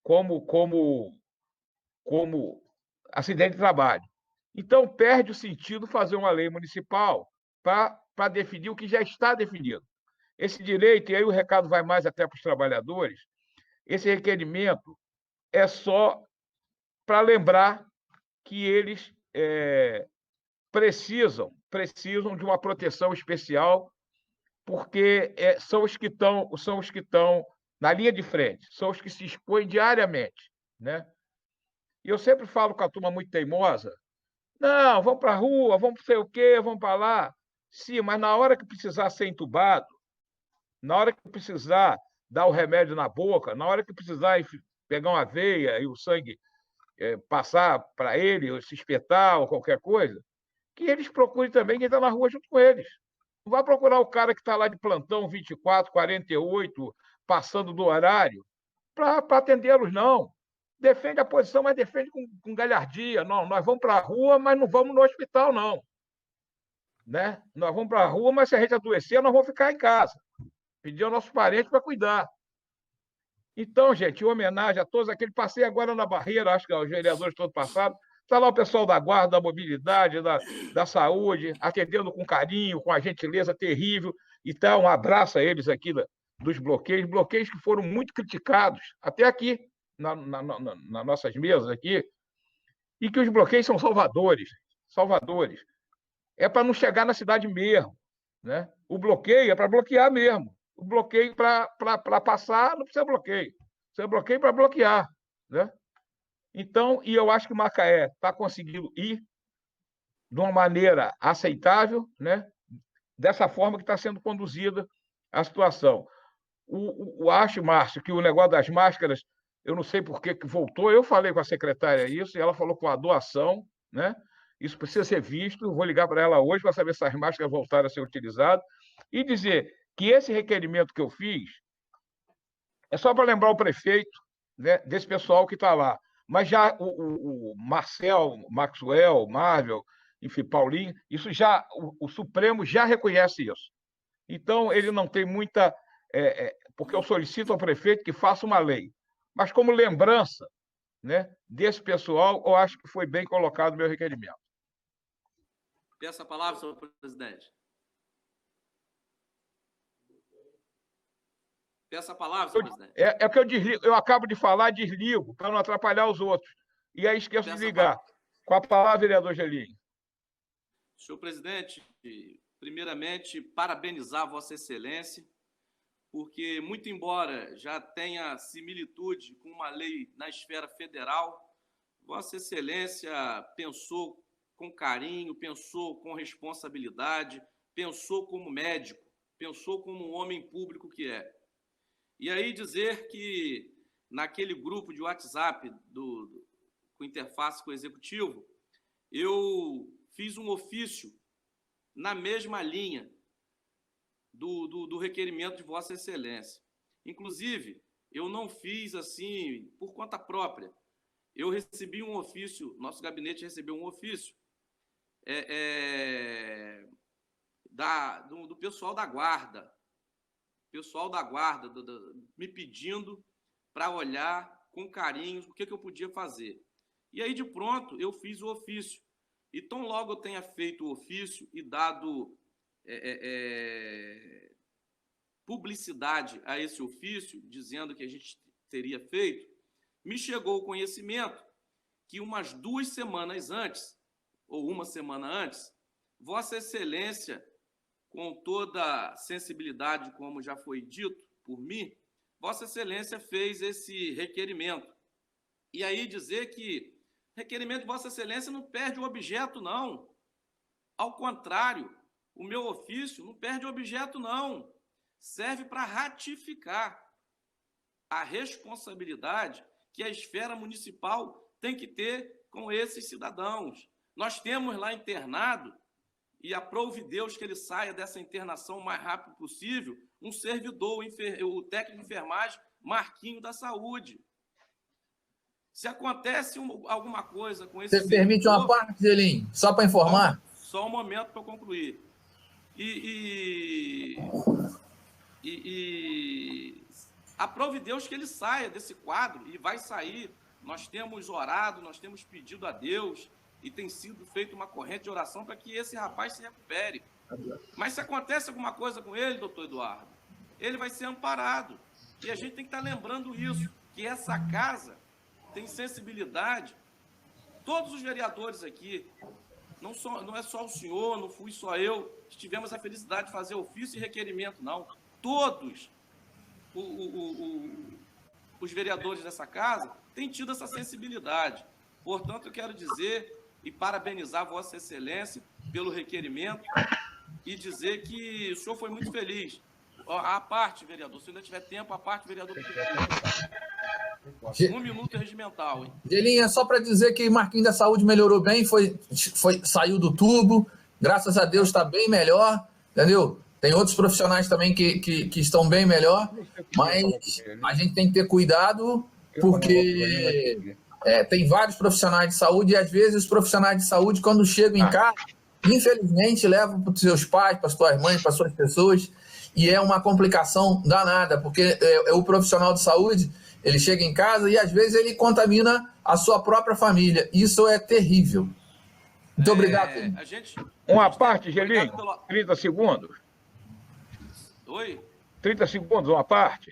como acidente de trabalho. Então, perde o sentido fazer uma lei municipal para definir o que já está definido. Esse direito, e aí o recado vai mais até para os trabalhadores, esse requerimento é só para lembrar que eles precisam de uma proteção especial, porque são os que estão na linha de frente, são os que se expõem diariamente, né? E eu sempre falo com a turma muito teimosa, não, vamos para a rua, vamos sei o quê, vamos para lá. Sim, mas na hora que precisar ser entubado, na hora que precisar dar o remédio na boca, na hora que precisar pegar uma veia e o sangue passar para ele, ou se espetar, ou qualquer coisa, que eles procurem também quem está na rua junto com eles. Não vai procurar o cara que está lá de plantão 24, 48, passando do horário, para atendê-los, não. Defende a posição, mas defende com galhardia. Não, nós vamos para a rua, mas não vamos no hospital, não. Né? Nós vamos para a rua, mas se a gente adoecer, nós vamos ficar em casa. Pedir aos nossos parentes para cuidar. Então, gente, em homenagem a todos aqueles, passei agora na barreira, acho que os vereadores todos passaram, está lá o pessoal da guarda, da mobilidade, da saúde, atendendo com carinho, com a gentileza terrível. Então, um abraço a eles aqui dos bloqueios que foram muito criticados, até aqui, nas nossas mesas aqui, e que os bloqueios são salvadores. É para não chegar na cidade mesmo. Né? O bloqueio é para bloquear mesmo. O bloqueio para passar não precisa bloqueio. Precisa bloqueio para bloquear. Né? Então, e eu acho que Macaé está conseguindo ir de uma maneira aceitável, né? Dessa forma que está sendo conduzida a situação. Acho, Márcio, que o negócio das máscaras, eu não sei por que voltou, eu falei com a secretária isso, e ela falou com a doação, né? Isso precisa ser visto, vou ligar para ela hoje para saber se as máscaras voltaram a ser utilizadas, e dizer que esse requerimento que eu fiz é só para lembrar o prefeito, né, desse pessoal que está lá. Mas já o Marcel, Maxwell, Marvel, enfim, Paulinho, isso já o Supremo já reconhece isso. Então, ele não tem muita... porque eu solicito ao prefeito que faça uma lei. Mas como lembrança, né, desse pessoal, eu acho que foi bem colocado o meu requerimento. Peço a palavra, senhor presidente. Peço a palavra, senhor presidente. É que eu acabo de falar, desligo, para não atrapalhar os outros. E aí esqueço de ligar. Com a palavra, vereador Gelim. Senhor presidente, primeiramente, parabenizar Vossa Excelência, porque, muito embora já tenha similitude com uma lei na esfera federal, Vossa Excelência pensou com carinho, pensou com responsabilidade, pensou como médico, pensou como um homem público que é. E aí dizer que naquele grupo de WhatsApp com interface com o Executivo, eu fiz um ofício na mesma linha do requerimento de Vossa Excelência. Inclusive, eu não fiz assim por conta própria. Eu recebi um ofício, nosso gabinete recebeu um ofício do pessoal da guarda, me pedindo para olhar com carinho o que eu podia fazer. E aí, de pronto, eu fiz o ofício. E tão logo eu tenha feito o ofício e dado publicidade a esse ofício, dizendo que a gente teria feito, me chegou o conhecimento que umas 2 semanas antes, ou uma semana antes, Vossa Excelência, com toda sensibilidade, como já foi dito por mim, Vossa Excelência fez esse requerimento. E aí dizer que requerimento de Vossa Excelência não perde o objeto, não. Ao contrário, o meu ofício não perde o objeto, não. Serve para ratificar a responsabilidade que a esfera municipal tem que ter com esses cidadãos. Nós temos lá internado, e aprove Deus que ele saia dessa internação o mais rápido possível, um servidor, o técnico de enfermagem, Marquinho da Saúde. Se acontece alguma coisa com esse servidor... Você permite uma parte, Gelim, só para informar? Só um momento para eu concluir. Aprove Deus que ele saia desse quadro, e vai sair. Nós temos orado, nós temos pedido a Deus, e tem sido feita uma corrente de oração para que esse rapaz se recupere. Mas se acontece alguma coisa com ele, doutor Eduardo, ele vai ser amparado. E a gente tem que estar lembrando isso, que essa casa tem sensibilidade. Todos os vereadores aqui, não é só o senhor, não fui só eu, que tivemos a felicidade de fazer ofício e requerimento, não. Todos os vereadores dessa casa têm tido essa sensibilidade. Portanto, eu quero dizer e parabenizar Vossa Excelência pelo requerimento e dizer que o senhor foi muito feliz. A parte, vereador, se ainda tiver tempo, a parte, vereador... 1 minuto regimental, hein? Gelinha, só para dizer que Marquinhos da Saúde melhorou bem, saiu do tubo, graças a Deus está bem melhor, entendeu? Tem outros profissionais também que estão bem melhor, mas a gente tem que ter cuidado, porque tem vários profissionais de saúde, e às vezes os profissionais de saúde, quando chegam em casa, infelizmente levam para os seus pais, para as suas mães, para as suas pessoas, e é uma complicação danada, porque o profissional de saúde, ele chega em casa e às vezes ele contamina a sua própria família. Isso é terrível. Muito obrigado. Uma parte, Gelim, 30 segundos. Oi? 30 segundos, uma parte.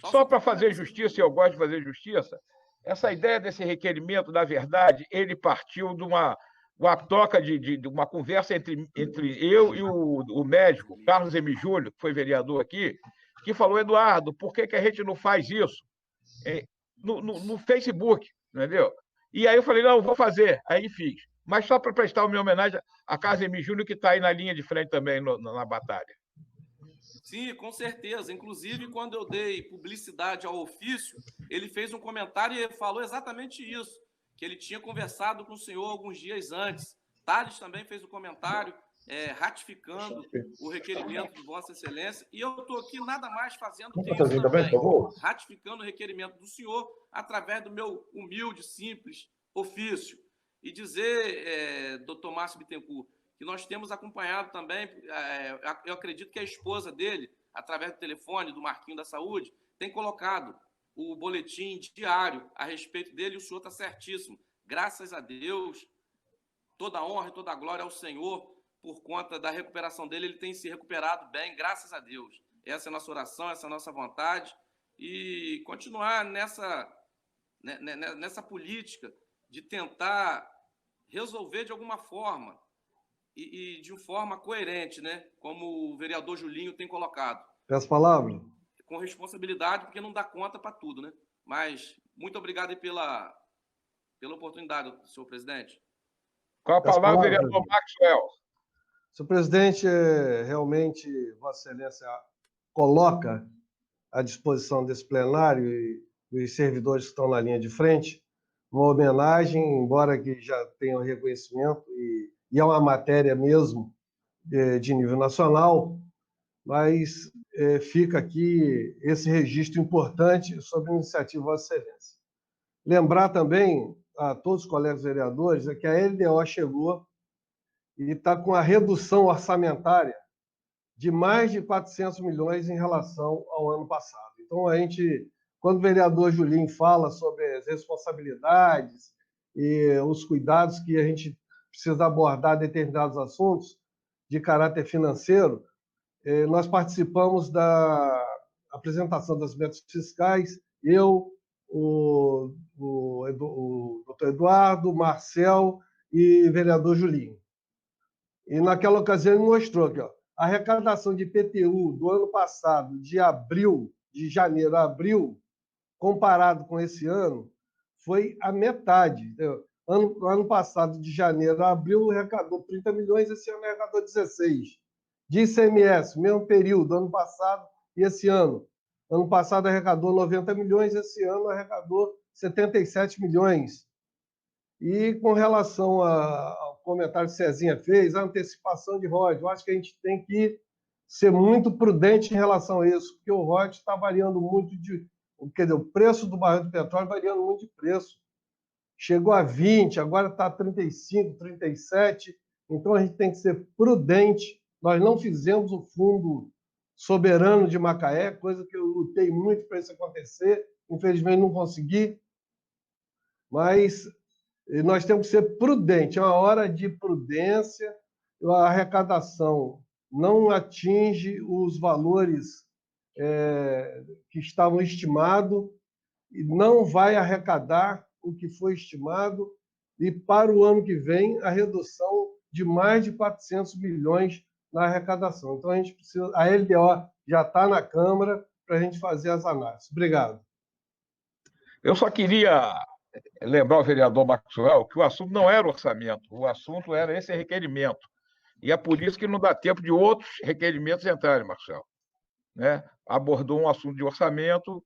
Só para fazer justiça, e eu gosto de fazer justiça, essa ideia desse requerimento, na verdade, ele partiu de uma troca de uma conversa entre eu e o médico, Carlos M. Júnior, que foi vereador aqui, que falou: Eduardo, por que a gente não faz isso no Facebook, entendeu? E aí eu falei: não, eu vou fazer. Aí fiz. Mas só para prestar a minha homenagem a Carlos M. Júnior, que está aí na linha de frente também na batalha. Sim, com certeza. Inclusive, quando eu dei publicidade ao ofício, ele fez um comentário e falou exatamente isso, que ele tinha conversado com o senhor alguns dias antes. Thales também fez um comentário ratificando o requerimento de Vossa Excelência, e eu estou aqui nada mais fazendo que isso também, ratificando o requerimento do senhor através do meu humilde, simples ofício. E dizer, doutor Márcio Bittencourt, que nós temos acompanhado também, eu acredito que a esposa dele, através do telefone do Marquinho da Saúde, tem colocado o boletim diário a respeito dele, e o senhor está certíssimo. Graças a Deus, toda a honra e toda a glória ao Senhor, por conta da recuperação dele, ele tem se recuperado bem, graças a Deus. Essa é a nossa oração, essa é a nossa vontade, e continuar nessa política de tentar resolver de alguma forma e de uma forma coerente, né? Como o vereador Julinho tem colocado. Peço palavra. Com responsabilidade, porque não dá conta para tudo, né? Mas muito obrigado aí pela oportunidade, senhor presidente. Com a palavra, vereador Maxwell. Senhor presidente, realmente, Vossa Excelência coloca à disposição desse plenário e os servidores que estão na linha de frente uma homenagem, embora que já tenham reconhecimento, e é uma matéria mesmo de nível nacional, mas fica aqui esse registro importante sobre a iniciativa de Vossa Excelência. Lembrar também a todos os colegas vereadores que a LDO chegou e está com a redução orçamentária de mais de 400 milhões em relação ao ano passado. Então, quando o vereador Julinho fala sobre as responsabilidades e os cuidados que a gente precisa abordar determinados assuntos de caráter financeiro, nós participamos da apresentação das metas fiscais, eu, o doutor Eduardo, o Marcel e o vereador Julinho. E naquela ocasião ele mostrou que a arrecadação de IPTU do ano passado, de janeiro a abril, comparado com esse ano, foi a metade. Ano passado, de janeiro a abril, arrecadou 30 milhões, esse ano arrecadou 16. De ICMS, mesmo período, ano passado e esse ano. Ano passado arrecadou 90 milhões, esse ano arrecadou 77 milhões. E com relação ao comentário que o Cezinha fez, a antecipação de ROD, eu acho que a gente tem que ser muito prudente em relação a isso, porque o ROD está variando muito o preço do barril de petróleo variando muito de preço. Chegou a 20, agora está a 35, 37, então a gente tem que ser prudente. Nós não fizemos o fundo soberano de Macaé, coisa que eu lutei muito para isso acontecer, infelizmente não consegui, mas nós temos que ser prudentes, é uma hora de prudência, a arrecadação não atinge os valores que estavam estimados e não vai arrecadar o que foi estimado, e para o ano que vem a redução de mais de 400 milhões na arrecadação. Então a gente precisa, a LDO já está na Câmara para a gente fazer as análises. Obrigado. Eu só queria lembrar o vereador Maxwell que o assunto não era orçamento, o assunto era esse requerimento. E é por isso que não dá tempo de outros requerimentos entrarem, Marcelo. Né? Abordou um assunto de orçamento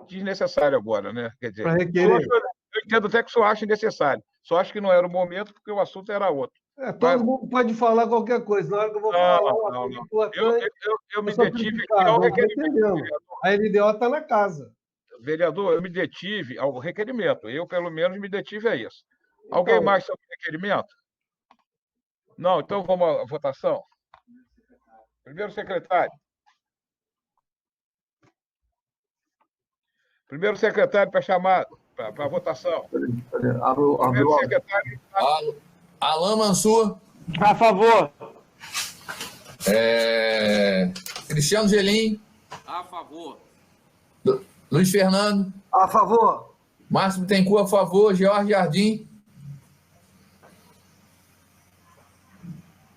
desnecessário agora, né? Quer dizer, eu entendo até que o senhor acha necessário. Só acho que não era o momento, porque o assunto era outro. Todo mundo pode falar qualquer coisa. Na hora que eu vou falar um importante... Eu me detive aqui ao requerimento. A LDO está na casa. Vereador, eu me detive ao requerimento. Eu, pelo menos, me detive a isso. Alguém mais sobre o requerimento? Não, então vamos à votação. Primeiro secretário. Primeiro secretário para chamado, para a votação. Primeiro secretário. Alain Mansur. A favor. Cristiano Gelim. A favor. Luiz Fernando. A favor. Márcio Bittencourt, a favor. George Jardim.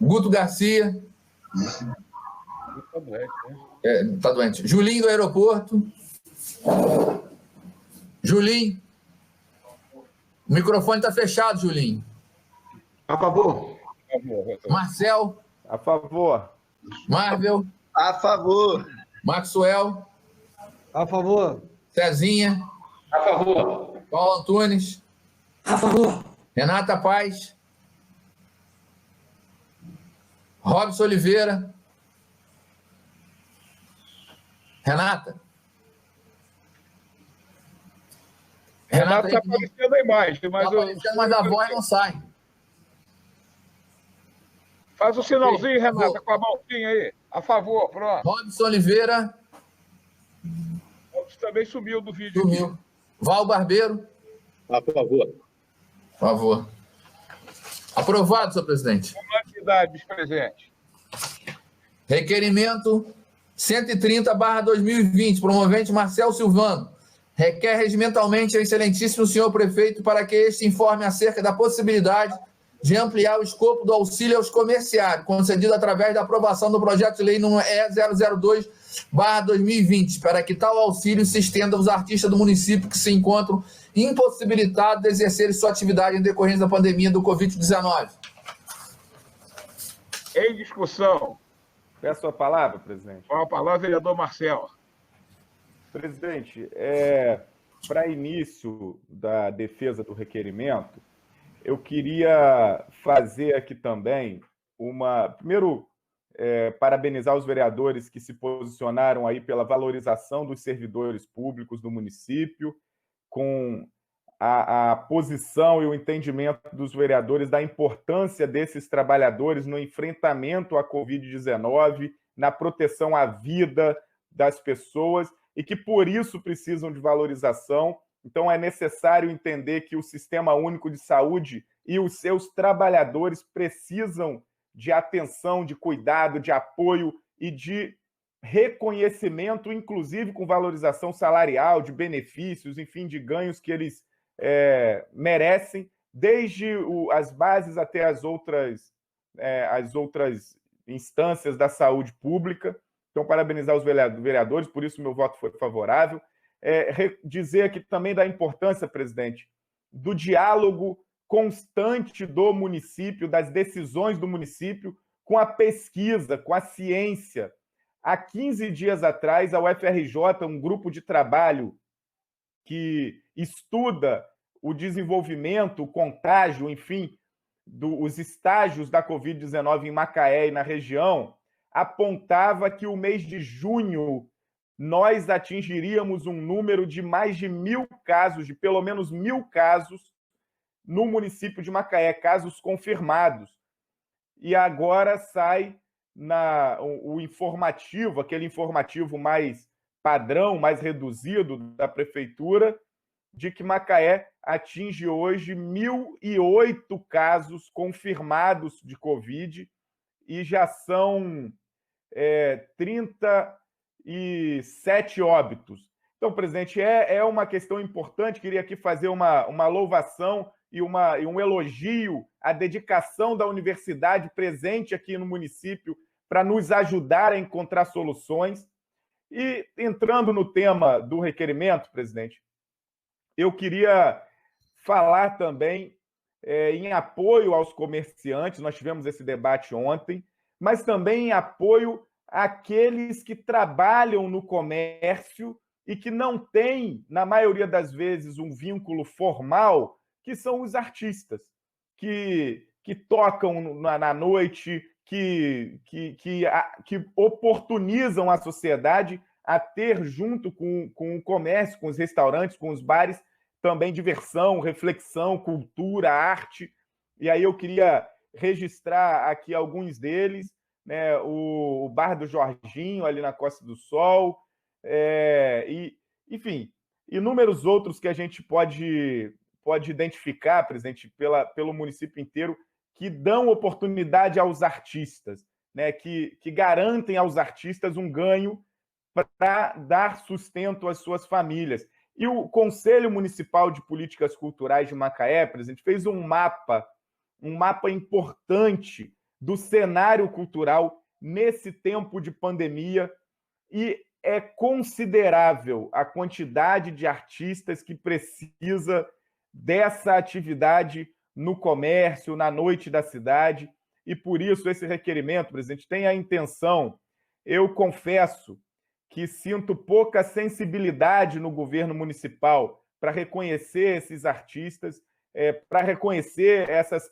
Guto Garcia. Está doente. Julinho do aeroporto. Julinho. O microfone está fechado, Julinho. A favor. Marcel. A favor. Marvel. A favor. Maxwell. A favor. Cezinha. A favor. Paulo Antunes. A favor. Renata Paz. Robson Oliveira. Renata. Renata está aparecendo a imagem, mas, mas a voz não sai. Faz o sinalzinho, Renata, com a mãozinha aí. A favor, pronto. Robson Oliveira. Robson também sumiu do vídeo. Sumiu. Val Barbeiro. A favor. A favor. Aprovado, senhor presidente. Unanimidade, presente. Requerimento 130/2020, promovente Marcel Silvano. requer regimentalmente ao excelentíssimo senhor prefeito para que este informe acerca da possibilidade de ampliar o escopo do auxílio aos comerciários, concedido através da aprovação do projeto de lei número E002/2020, para que tal auxílio se estenda aos artistas do município que se encontram impossibilitados de exercer sua atividade em decorrência da pandemia do Covid-19. Em discussão. Peço a palavra, presidente. Com a palavra, vereador Marcel. Presidente, para início da defesa do requerimento, eu queria fazer aqui também primeiro, parabenizar os vereadores que se posicionaram aí pela valorização dos servidores públicos do município, com a posição e o entendimento dos vereadores da importância desses trabalhadores no enfrentamento à Covid-19, na proteção à vida das pessoas, e que por isso precisam de valorização. Então, é necessário entender que o Sistema Único de Saúde e os seus trabalhadores precisam de atenção, de cuidado, de apoio e de reconhecimento, inclusive com valorização salarial, de benefícios, enfim, de ganhos que eles merecem, desde as bases até as outras instâncias da saúde pública. Então, parabenizar os vereadores, por isso meu voto foi favorável. Dizer aqui também da importância, presidente, do diálogo constante do município, das decisões do município com a pesquisa, com a ciência. Há 15 dias atrás, a UFRJ, um grupo de trabalho que estuda o desenvolvimento, o contágio, enfim, os estágios da Covid-19 em Macaé e na região, apontava que o mês de junho nós atingiríamos um número de mais de 1.000 casos, de pelo menos 1.000 casos no município de Macaé, casos confirmados. E agora sai o informativo, aquele informativo mais padrão, mais reduzido da prefeitura, de que Macaé atinge hoje 1.008 casos confirmados de Covid e já são 37 óbitos. Então, presidente, é uma questão importante. Queria aqui fazer uma louvação e um elogio à dedicação da universidade presente aqui no município para nos ajudar a encontrar soluções. E, entrando no tema do requerimento, presidente, eu queria falar também em apoio aos comerciantes. Nós tivemos esse debate ontem, mas também em apoio àqueles que trabalham no comércio e que não têm, na maioria das vezes, um vínculo formal, que são os artistas, que tocam na noite, que oportunizam a sociedade a ter, junto com o comércio, com os restaurantes, com os bares, também diversão, reflexão, cultura, arte. E aí eu queria registrar aqui alguns deles, né? O Bar do Jorginho, ali na Costa do Sol, enfim, inúmeros outros que a gente pode identificar, presidente, pelo município inteiro, que dão oportunidade aos artistas, né? Que garantem aos artistas um ganho para dar sustento às suas famílias. E o Conselho Municipal de Políticas Culturais de Macaé, presidente, fez um mapa importante do cenário cultural nesse tempo de pandemia, e é considerável a quantidade de artistas que precisa dessa atividade no comércio, na noite da cidade, e por isso esse requerimento, presidente, tem a intenção, eu confesso que sinto pouca sensibilidade no governo municipal para reconhecer esses artistas, para reconhecer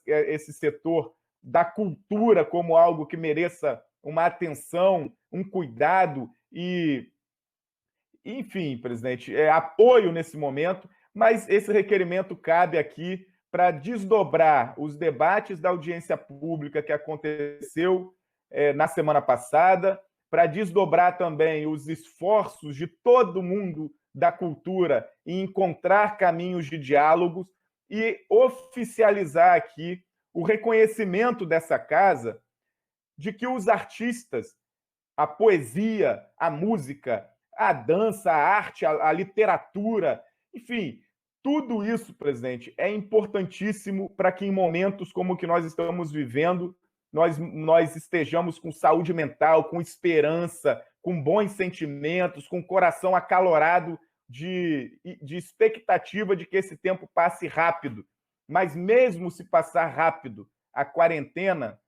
esse setor da cultura como algo que mereça uma atenção, um cuidado e, enfim, presidente, apoio nesse momento, mas esse requerimento cabe aqui para desdobrar os debates da audiência pública que aconteceu na semana passada, para desdobrar também os esforços de todo mundo da cultura em encontrar caminhos de diálogos e oficializar aqui o reconhecimento dessa casa de que os artistas, a poesia, a música, a dança, a arte, a literatura, enfim, tudo isso, presidente, é importantíssimo para que em momentos como o que nós estamos vivendo, nós estejamos com saúde mental, com esperança, com bons sentimentos, com o coração acalorado de expectativa de que esse tempo passe rápido. Mas mesmo se passar rápido a quarentena,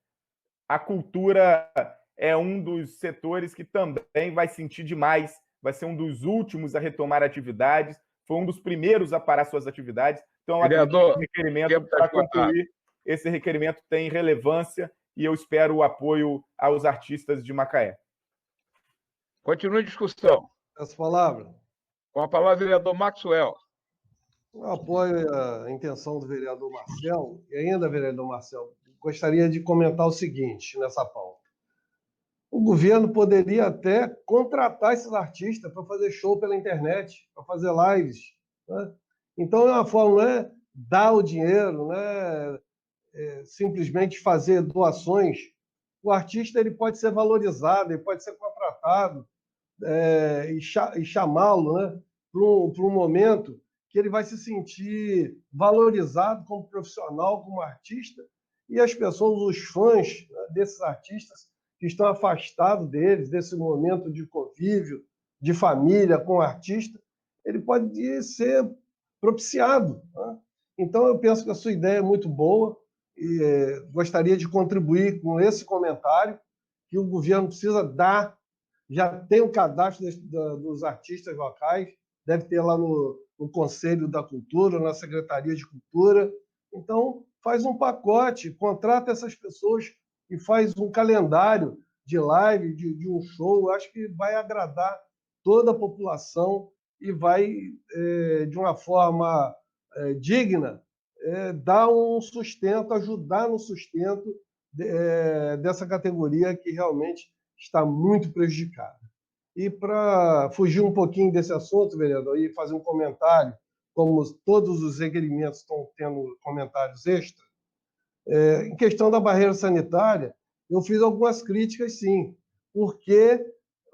a cultura é um dos setores que também vai sentir demais, vai ser um dos últimos a retomar atividades, foi um dos primeiros a parar suas atividades. Então, vereador, esse requerimento, para concluir, esse requerimento tem relevância e eu espero o apoio aos artistas de Macaé. Continua a discussão. Essa palavra. Com a palavra, vereador Maxwell. Eu apoio a intenção do vereador Marcel, e ainda, vereador Marcel, gostaria de comentar o seguinte nessa pauta. O governo poderia até contratar esses artistas para fazer show pela internet, para fazer lives. Né? Então, é uma forma, não é dar o dinheiro, não é simplesmente fazer doações. O artista ele pode ser valorizado, ele pode ser contratado e chamá-lo, né, para um momento que ele vai se sentir valorizado como profissional, como artista, e as pessoas, os fãs, né, desses artistas que estão afastados deles, desse momento de convívio, de família com o artista, ele pode ser propiciado. Né? Então, eu penso que a sua ideia é muito boa e gostaria de contribuir com esse comentário, que o governo precisa dar, já tem o cadastro dos artistas locais, deve ter lá no Conselho da Cultura, na Secretaria de Cultura. Então, faz um pacote, contrata essas pessoas e faz um calendário de live, de um show. Eu acho que vai agradar toda a população e vai, de uma forma digna, dar um sustento, ajudar no sustento dessa categoria que realmente está muito prejudicada. E para fugir um pouquinho desse assunto, vereador, e fazer um comentário, como todos os requerimentos estão tendo comentários extras, em questão da barreira sanitária, eu fiz algumas críticas, sim, porque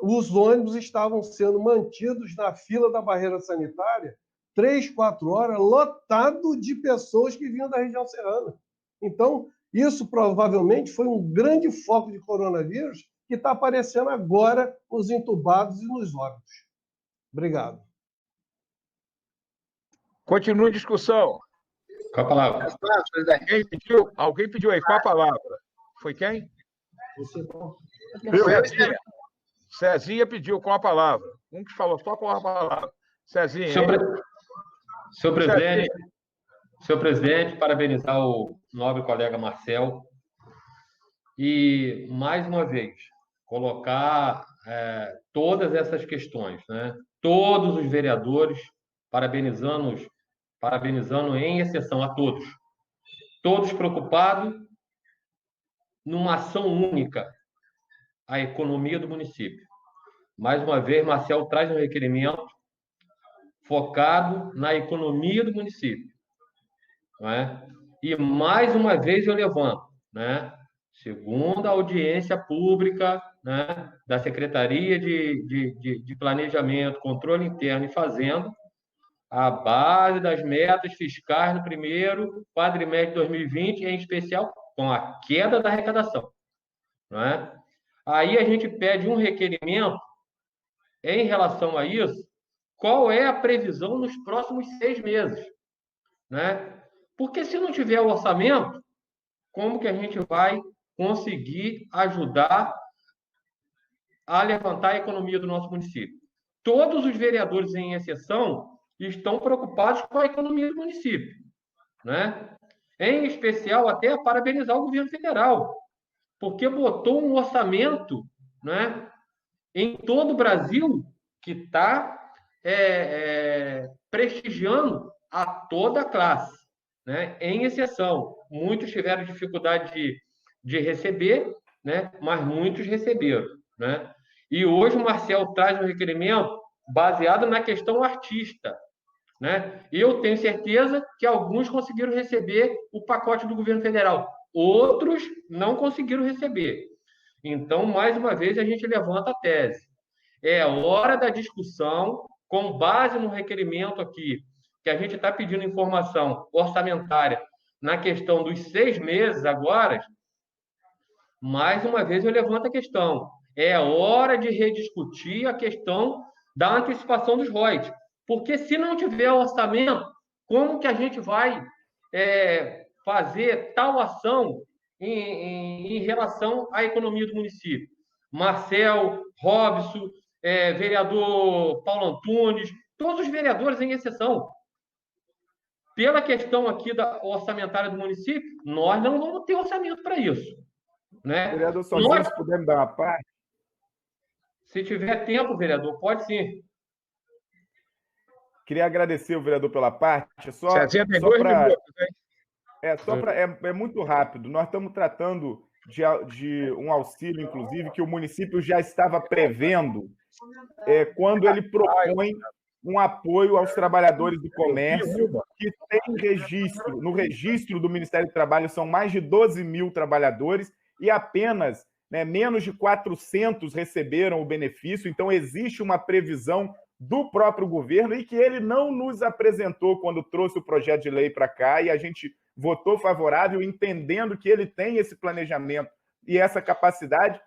os ônibus estavam sendo mantidos na fila da barreira sanitária 3, 4 horas, lotado de pessoas que vinham da região serrana. Então, isso provavelmente foi um grande foco de coronavírus que está aparecendo agora nos entubados e nos óbitos. Obrigado. Continua a discussão. Com a palavra. Alguém pediu aí. Qual a palavra? Foi quem? Cezinha. Cezinha pediu com a palavra. Um que falou só com a palavra. Cezinha. Senhor presidente, parabenizar o nobre colega Marcel e, mais uma vez, colocar todas essas questões, né? Todos os vereadores, parabenizando em exceção a todos. Todos preocupados numa ação única, a economia do município. Mais uma vez, Marcel traz um requerimento focado na economia do município. Não é? E, mais uma vez, eu levanto, né? Segundo a audiência pública, né, da Secretaria de Planejamento, Controle Interno e Fazenda, a base das metas fiscais no primeiro quadrimestre de 2020, em especial com a queda da arrecadação. Não é? Aí a gente pede um requerimento em relação a isso, qual é a previsão nos próximos 6 meses? Né? Porque se não tiver orçamento, como que a gente vai conseguir ajudar a levantar a economia do nosso município? Todos os vereadores, em exceção, estão preocupados com a economia do município, né? Em especial, até parabenizar o governo federal, porque botou um orçamento, né, em todo o Brasil que está prestigiando a toda a classe, né? Em exceção, muitos tiveram dificuldade de receber, né? Mas muitos receberam, né? E hoje o Marcel traz um requerimento baseado na questão artista, né? E eu tenho certeza que alguns conseguiram receber o pacote do governo federal, outros não conseguiram receber. Então, mais uma vez, a gente levanta a tese. É hora da discussão, com base no requerimento aqui, que a gente está pedindo informação orçamentária na questão dos 6 meses agora. Mais uma vez eu levanto a questão. É hora de rediscutir a questão da antecipação dos royalties. Porque se não tiver orçamento, como que a gente vai fazer tal ação em relação à economia do município? Marcel, Robson, vereador Paulo Antunes, todos os vereadores em exceção. Pela questão aqui da orçamentária do município, nós não vamos ter orçamento para isso. Né? Vereador Sozinho, se puder me dar uma parte. Se tiver tempo, vereador, pode sim. Queria agradecer o vereador pela parte. É muito rápido. Nós estamos tratando de um auxílio, inclusive, que o município já estava prevendo quando ele propõe um apoio aos trabalhadores do comércio que tem registro. No registro do Ministério do Trabalho são mais de 12 mil trabalhadores e apenas menos de 400 receberam o benefício. Então, existe uma previsão do próprio governo e que ele não nos apresentou quando trouxe o projeto de lei para cá, e a gente votou favorável, entendendo que ele tem esse planejamento e essa capacidade.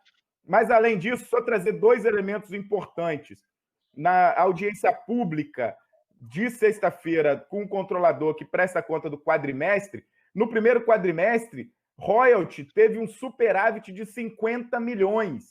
Mas, além disso, só trazer 2 elementos importantes. Na audiência pública de sexta-feira, com o controlador que presta conta do quadrimestre, no primeiro quadrimestre, royalty teve um superávit de 50 milhões.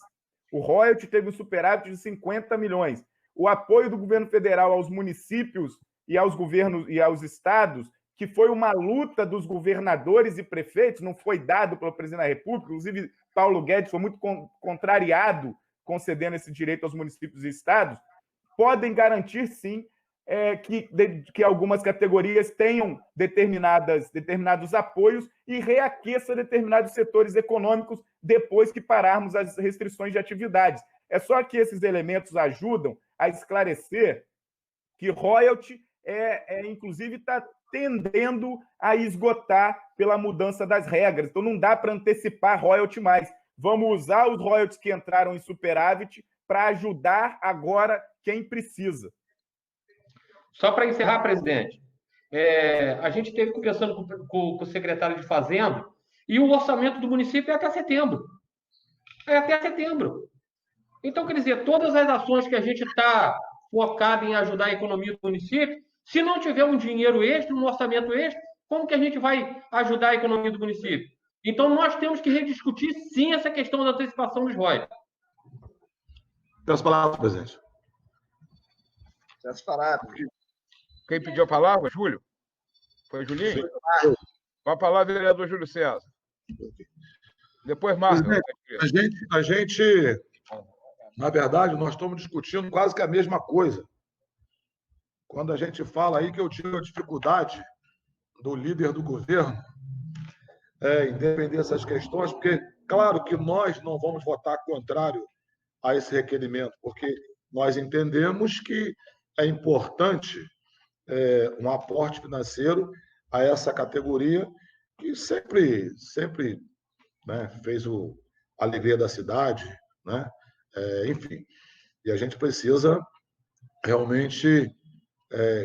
O royalty teve um superávit de 50 milhões. O apoio do governo federal aos municípios e aos governos e aos estados, que foi uma luta dos governadores e prefeitos, não foi dado pelo presidente da República, inclusive Paulo Guedes foi muito contrariado concedendo esse direito aos municípios e estados, podem garantir, sim, que algumas categorias tenham determinados apoios e reaqueça determinados setores econômicos depois que pararmos as restrições de atividades. É só que esses elementos ajudam a esclarecer que royalty inclusive, está tendendo a esgotar pela mudança das regras. Então, não dá para antecipar royalty mais. Vamos usar os royalties que entraram em superávit para ajudar agora quem precisa. Só para encerrar, presidente, a gente esteve conversando com o secretário de Fazenda e o orçamento do município é até setembro. Então, quer dizer, todas as ações que a gente está focado em ajudar a economia do município, se não tiver um dinheiro extra, um orçamento extra, como que a gente vai ajudar a economia do município? Então, nós temos que rediscutir, sim, essa questão da antecipação dos royalties. Peço palavras, presidente. Peço palavras. Quem pediu a palavra? Júlio? Foi o Julinho? Com a palavra, vereador Júlio César. Depois, Marcos. A gente, na verdade, nós estamos discutindo quase que a mesma coisa. Quando a gente fala aí que eu tive a dificuldade do líder do governo em defender essas questões, porque, claro que nós não vamos votar contrário a esse requerimento, porque nós entendemos que é importante um aporte financeiro a essa categoria que sempre fez a alegria da cidade, né? Enfim, e a gente precisa realmente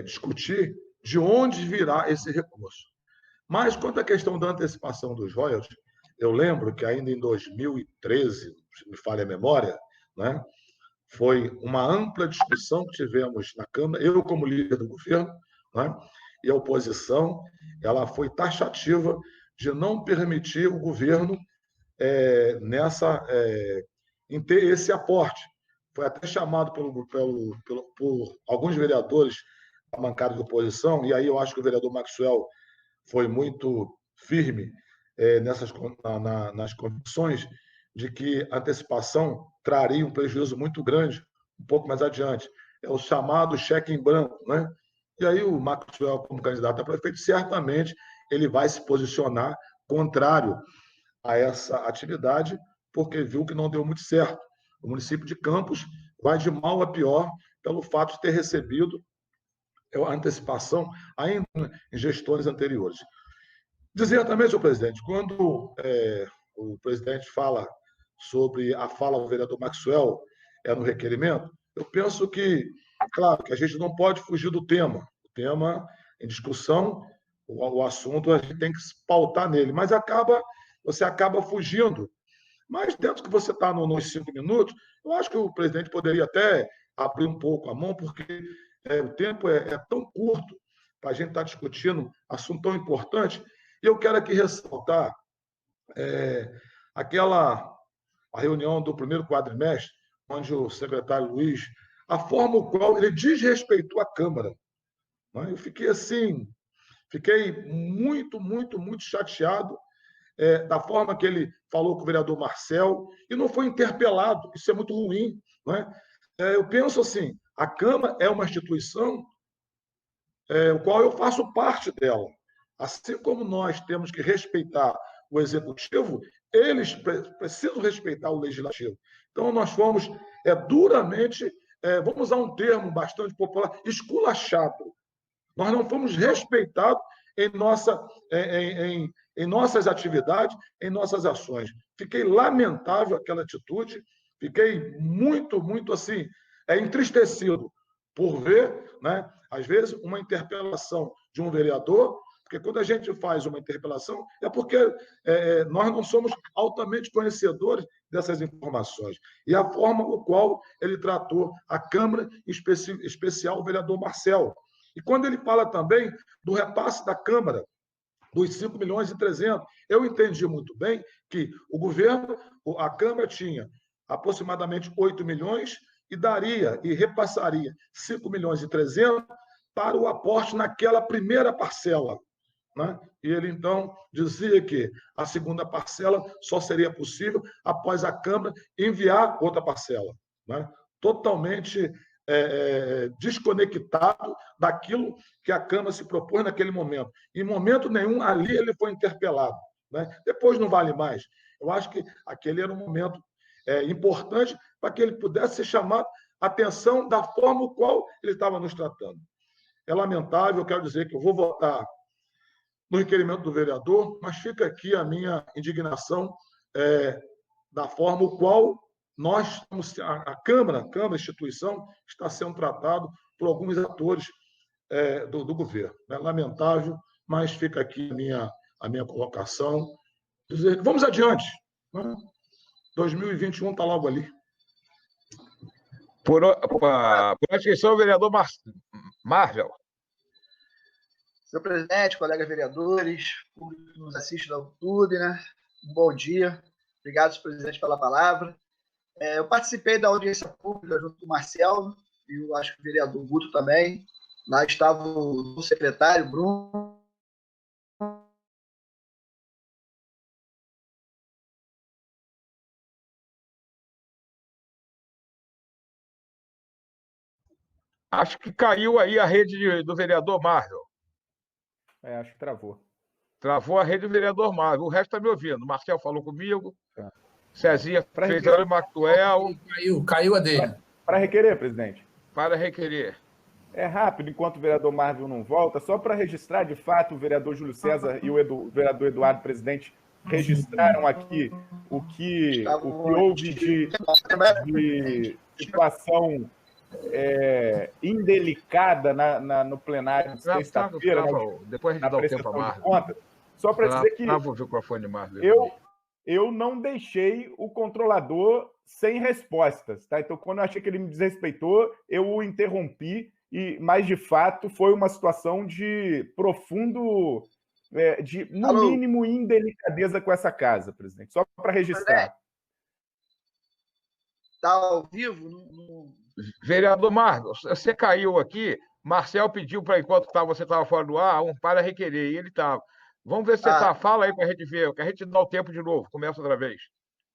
discutir de onde virá esse recurso. Mas, quanto à questão da antecipação dos royalties, eu lembro que ainda em 2013, se me falha a memória, né, foi uma ampla discussão que tivemos na Câmara, eu como líder do governo, né, e a oposição, ela foi taxativa de não permitir o governo em ter esse aporte. Foi até chamado por alguns vereadores da bancada de oposição, e aí eu acho que o vereador Maxwell foi muito firme nas convicções de que a antecipação traria um prejuízo muito grande um pouco mais adiante. É o chamado cheque em branco, né? E aí o Maxwell, como candidato a prefeito, certamente ele vai se posicionar contrário a essa atividade, porque viu que não deu muito certo. O município de Campos vai de mal a pior pelo fato de ter recebido a antecipação ainda em gestões anteriores. Dizer também, senhor presidente, quando o presidente fala sobre a fala do vereador Maxwell no requerimento, eu penso que, claro, que a gente não pode fugir do tema. O tema em discussão, o assunto, a gente tem que se pautar nele, mas você acaba fugindo. Mas dentro que você está nos 5 minutos, eu acho que o presidente poderia até abrir um pouco a mão, porque o tempo é tão curto para a gente estar discutindo assunto tão importante. E eu quero aqui ressaltar a reunião do primeiro quadrimestre, onde o secretário Luiz, a forma qual ele desrespeitou a Câmara. Eu fiquei assim, muito, muito, muito chateado da forma que ele falou com o vereador Marcel, e não foi interpelado. Isso é muito ruim. Eu penso assim, a Câmara é uma instituição o qual eu faço parte dela. Assim como nós temos que respeitar o Executivo, eles precisam respeitar o Legislativo. Então, nós fomos duramente, vamos usar um termo bastante popular, esculachado. Nós não fomos respeitados em nossas atividades, em nossas ações. Fiquei lamentável aquela atitude, fiquei muito, muito assim, entristecido por ver, às vezes, uma interpelação de um vereador, porque quando a gente faz uma interpelação, é porque nós não somos altamente conhecedores dessas informações. E a forma com qual ele tratou a Câmara, em especial o vereador Marcel. E quando ele fala também do repasse da Câmara, dos 5 milhões e 300, eu entendi muito bem que o governo, a Câmara tinha aproximadamente 8 milhões e repassaria 5 milhões e 300 para o aporte naquela primeira parcela. E ele, então, dizia que a segunda parcela só seria possível após a Câmara enviar outra parcela. Totalmente desconectado daquilo que a Câmara se propôs naquele momento. Em momento nenhum, ali ele foi interpelado. Depois não vale mais. Eu acho que aquele era um momento importante para que ele pudesse ser chamado a atenção da forma qual ele estava nos tratando. É lamentável, eu quero dizer que eu vou votar no requerimento do vereador, mas fica aqui a minha indignação da forma qual a Câmara, instituição, está sendo tratado por alguns atores do governo. É lamentável, mas fica aqui a minha colocação. Dizer que vamos adiante. 2021 está logo ali. Por inscrição, o vereador Marvel. Senhor presidente, colegas vereadores, público que nos assiste no YouTube, um bom dia. Obrigado, senhor presidente, pela palavra. Eu participei da audiência pública junto com o Marcel, e eu acho que o vereador Guto também. Lá estava o secretário Bruno. Acho que caiu aí a rede do vereador Marvel. Acho que travou. Travou a rede do vereador Marvel. O resto está me ouvindo. O Marcel falou comigo. Cezinha fez o Maxwell. Caiu a dele. Para requerer, presidente. Para requerer. É rápido, enquanto o vereador Marvel não volta, só para registrar, de fato, o vereador Júlio César e o vereador Eduardo, presidente, registraram aqui o que houve de situação indelicada no plenário de sexta-feira, depois na dá o prestação tempo a de contas. Só para dizer que o microfone, Marvel. eu não deixei o controlador sem respostas, tá? Então, quando eu achei que ele me desrespeitou, eu o interrompi, mas, de fato, foi uma situação de profundo, no mínimo, indelicadeza com essa casa, presidente. Só para registrar. Está ao vivo? Vereador Marvel, você caiu aqui, Marcel pediu para, enquanto você estava fora do ar, para requerer, e ele estava. Vamos ver se você está. Fala aí para a gente ver, que a gente dá o tempo de novo. Começa outra vez.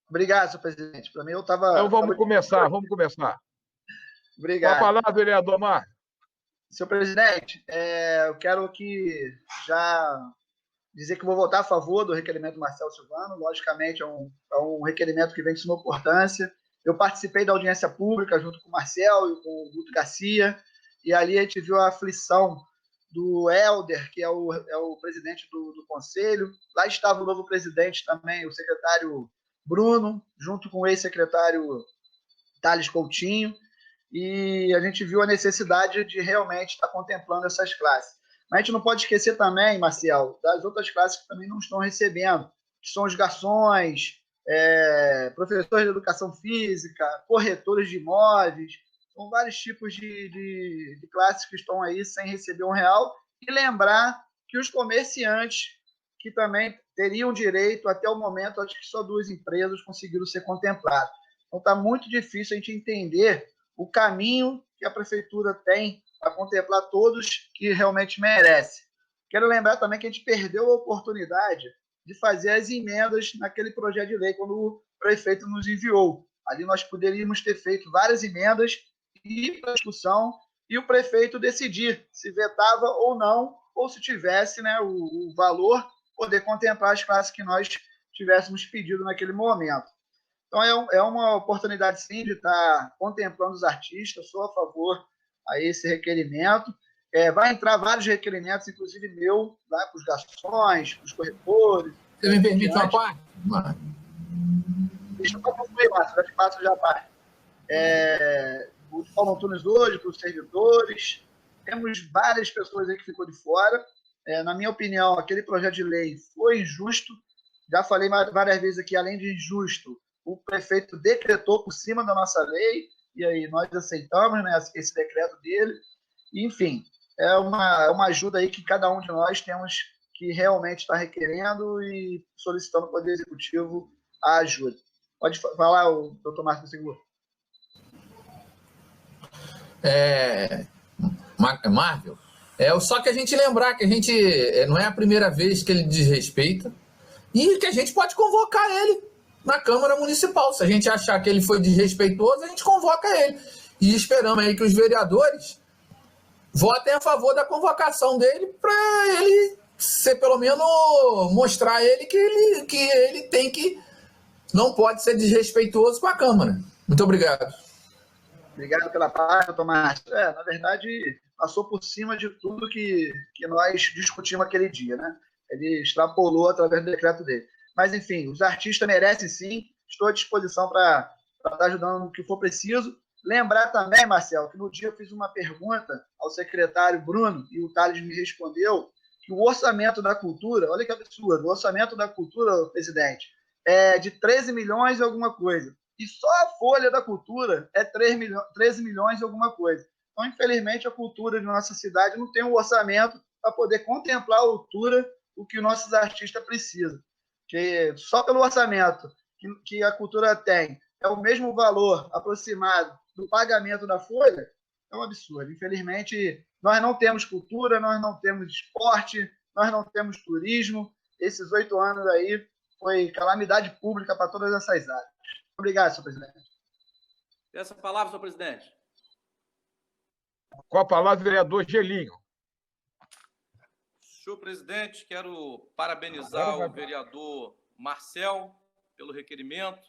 Obrigado, senhor presidente. Para mim, eu estava... Então, vamos começar. Obrigado. Pode falar, vereador Marvel. Senhor presidente, eu quero aqui já dizer que vou votar a favor do requerimento do Marcel Silvano. Logicamente, é um requerimento que vem de suma importância. Eu participei da audiência pública junto com o Marcel e com o Guto Garcia, e ali a gente viu a aflição do Helder, que é o presidente do conselho. Lá estava o novo presidente também, o secretário Bruno, junto com o ex-secretário Thales Coutinho. e a gente viu a necessidade de realmente estar contemplando essas classes. Mas a gente não pode esquecer também, Marcial, das outras classes que também não estão recebendo, que são os garçons, professores de educação física, corretores de imóveis, são vários tipos de classes que estão aí sem receber R$1. E lembrar que os comerciantes, que também teriam direito, até o momento, acho que só 2 empresas conseguiram ser contempladas. Então está muito difícil a gente entender o caminho que a prefeitura tem para contemplar todos que realmente merecem. Quero lembrar também que a gente perdeu a oportunidade de fazer as emendas naquele projeto de lei, quando o prefeito nos enviou. Ali nós poderíamos ter feito várias emendas e para discussão, e o prefeito decidir se vetava ou não, ou se tivesse, né, o valor, poder contemplar as classes que nós tivéssemos pedido naquele momento. Então, é uma oportunidade, sim, de estar contemplando os artistas. Sou a favor a esse requerimento. Vai entrar vários requerimentos, inclusive meu, lá para os garçons, para os corretores. Você me permite uma parte? Deixa eu concluir, Márcio, já te passo já a parte. O Paulo Antunes hoje, para os servidores. Temos várias pessoas aí que ficou de fora. Na minha opinião, aquele projeto de lei foi injusto. Já falei várias vezes aqui, além de injusto, o prefeito decretou por cima da nossa lei, e aí nós aceitamos, né, esse decreto dele. Enfim, é uma ajuda aí que cada um de nós temos que realmente estar requerendo e solicitando ao Poder Executivo a ajuda. Pode falar, o doutor Márcio Seguro. Marvel, só que a gente lembrar que a gente não é a primeira vez que ele desrespeita e que a gente pode convocar ele na Câmara Municipal. Se a gente achar que ele foi desrespeitoso, a gente convoca ele. E esperamos aí que os vereadores votem a favor da convocação dele para ele ser, pelo menos, mostrar a ele que ele tem que... não pode ser desrespeitoso com a Câmara. Muito obrigado. Obrigado pela parte, doutor Márcio. Na verdade, passou por cima de tudo que nós discutimos aquele dia, né? Ele extrapolou através do decreto dele. Mas, enfim, os artistas merecem sim. Estou à disposição para estar ajudando no que for preciso. Lembrar também, Marcelo, que no dia eu fiz uma pergunta ao secretário Bruno e o Thales me respondeu que o orçamento da cultura, olha que absurdo, o orçamento da cultura, presidente, é de 13 milhões e alguma coisa. E só a folha da cultura é 13 milhões e alguma coisa. Então, infelizmente, a cultura de nossa cidade não tem um orçamento para poder contemplar à altura o que nossos artistas precisam. Que só pelo orçamento que a cultura tem é o mesmo valor aproximado do pagamento da folha, é um absurdo. Infelizmente, nós não temos cultura, nós não temos esporte, nós não temos turismo. Esses 8 anos aí foi calamidade pública para todas essas áreas. Obrigado, senhor presidente. Essa palavra, senhor presidente. Com a palavra, vereador Gelinho. Senhor presidente, quero parabenizar o vereador Marcel pelo requerimento.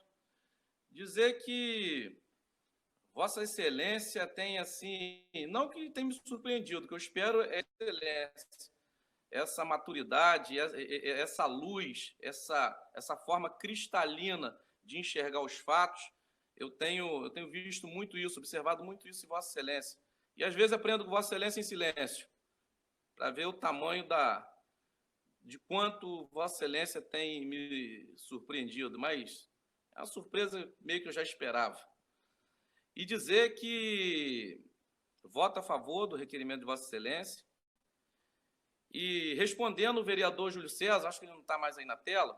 Dizer que Vossa Excelência tem, assim, não que tenha me surpreendido, o que eu espero é excelência, essa maturidade, essa luz, essa forma cristalina de enxergar os fatos. Eu tenho visto muito isso, observado muito isso em Vossa Excelência. E às vezes aprendo com Vossa Excelência em silêncio, para ver o tamanho de quanto Vossa Excelência tem me surpreendido, mas é uma surpresa meio que eu já esperava. E dizer que voto a favor do requerimento de Vossa Excelência. E respondendo o vereador Júlio César, acho que ele não está mais aí na tela,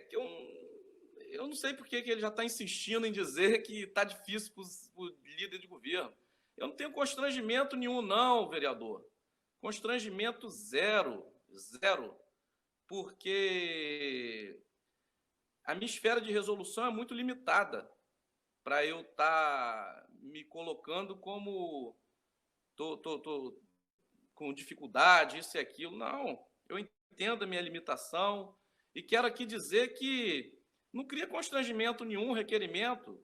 que eu não sei por que ele já está insistindo em dizer que está difícil para o líder de governo. Eu não tenho constrangimento nenhum, não, vereador. Constrangimento zero, porque a minha esfera de resolução é muito limitada para eu estar me colocando como tô com dificuldade, isso e aquilo. Não, eu entendo a minha limitação e quero aqui dizer que não cria constrangimento nenhum, requerimento.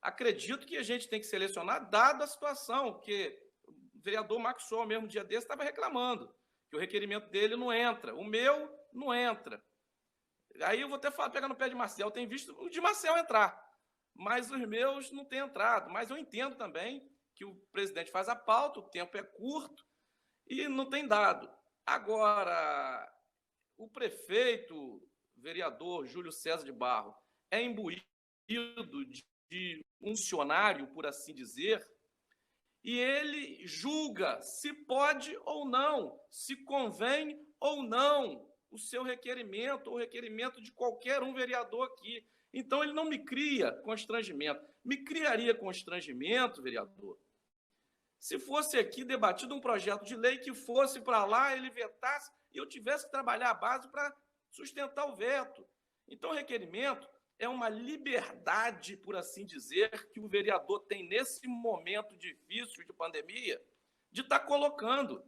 Acredito que a gente tem que selecionar, dada a situação, porque o vereador Maxwell, mesmo dia desse, estava reclamando que o requerimento dele não entra, o meu não entra. Aí eu vou até pegar no pé de Marcel, tem visto o de Marcel entrar, mas os meus não têm entrado. Mas eu entendo também que o presidente faz a pauta, o tempo é curto e não tem dado. Agora, o prefeito, vereador Júlio César de Barro, é imbuído de funcionário, por assim dizer, e ele julga se pode ou não, se convém ou não o seu requerimento ou o requerimento de qualquer um vereador aqui. Então, ele não me cria constrangimento. Me criaria constrangimento, vereador, se fosse aqui debatido um projeto de lei que fosse para lá, ele vetasse e eu tivesse que trabalhar a base para sustentar o veto. Então, o requerimento é uma liberdade, por assim dizer, que o vereador tem nesse momento difícil de pandemia, de estar colocando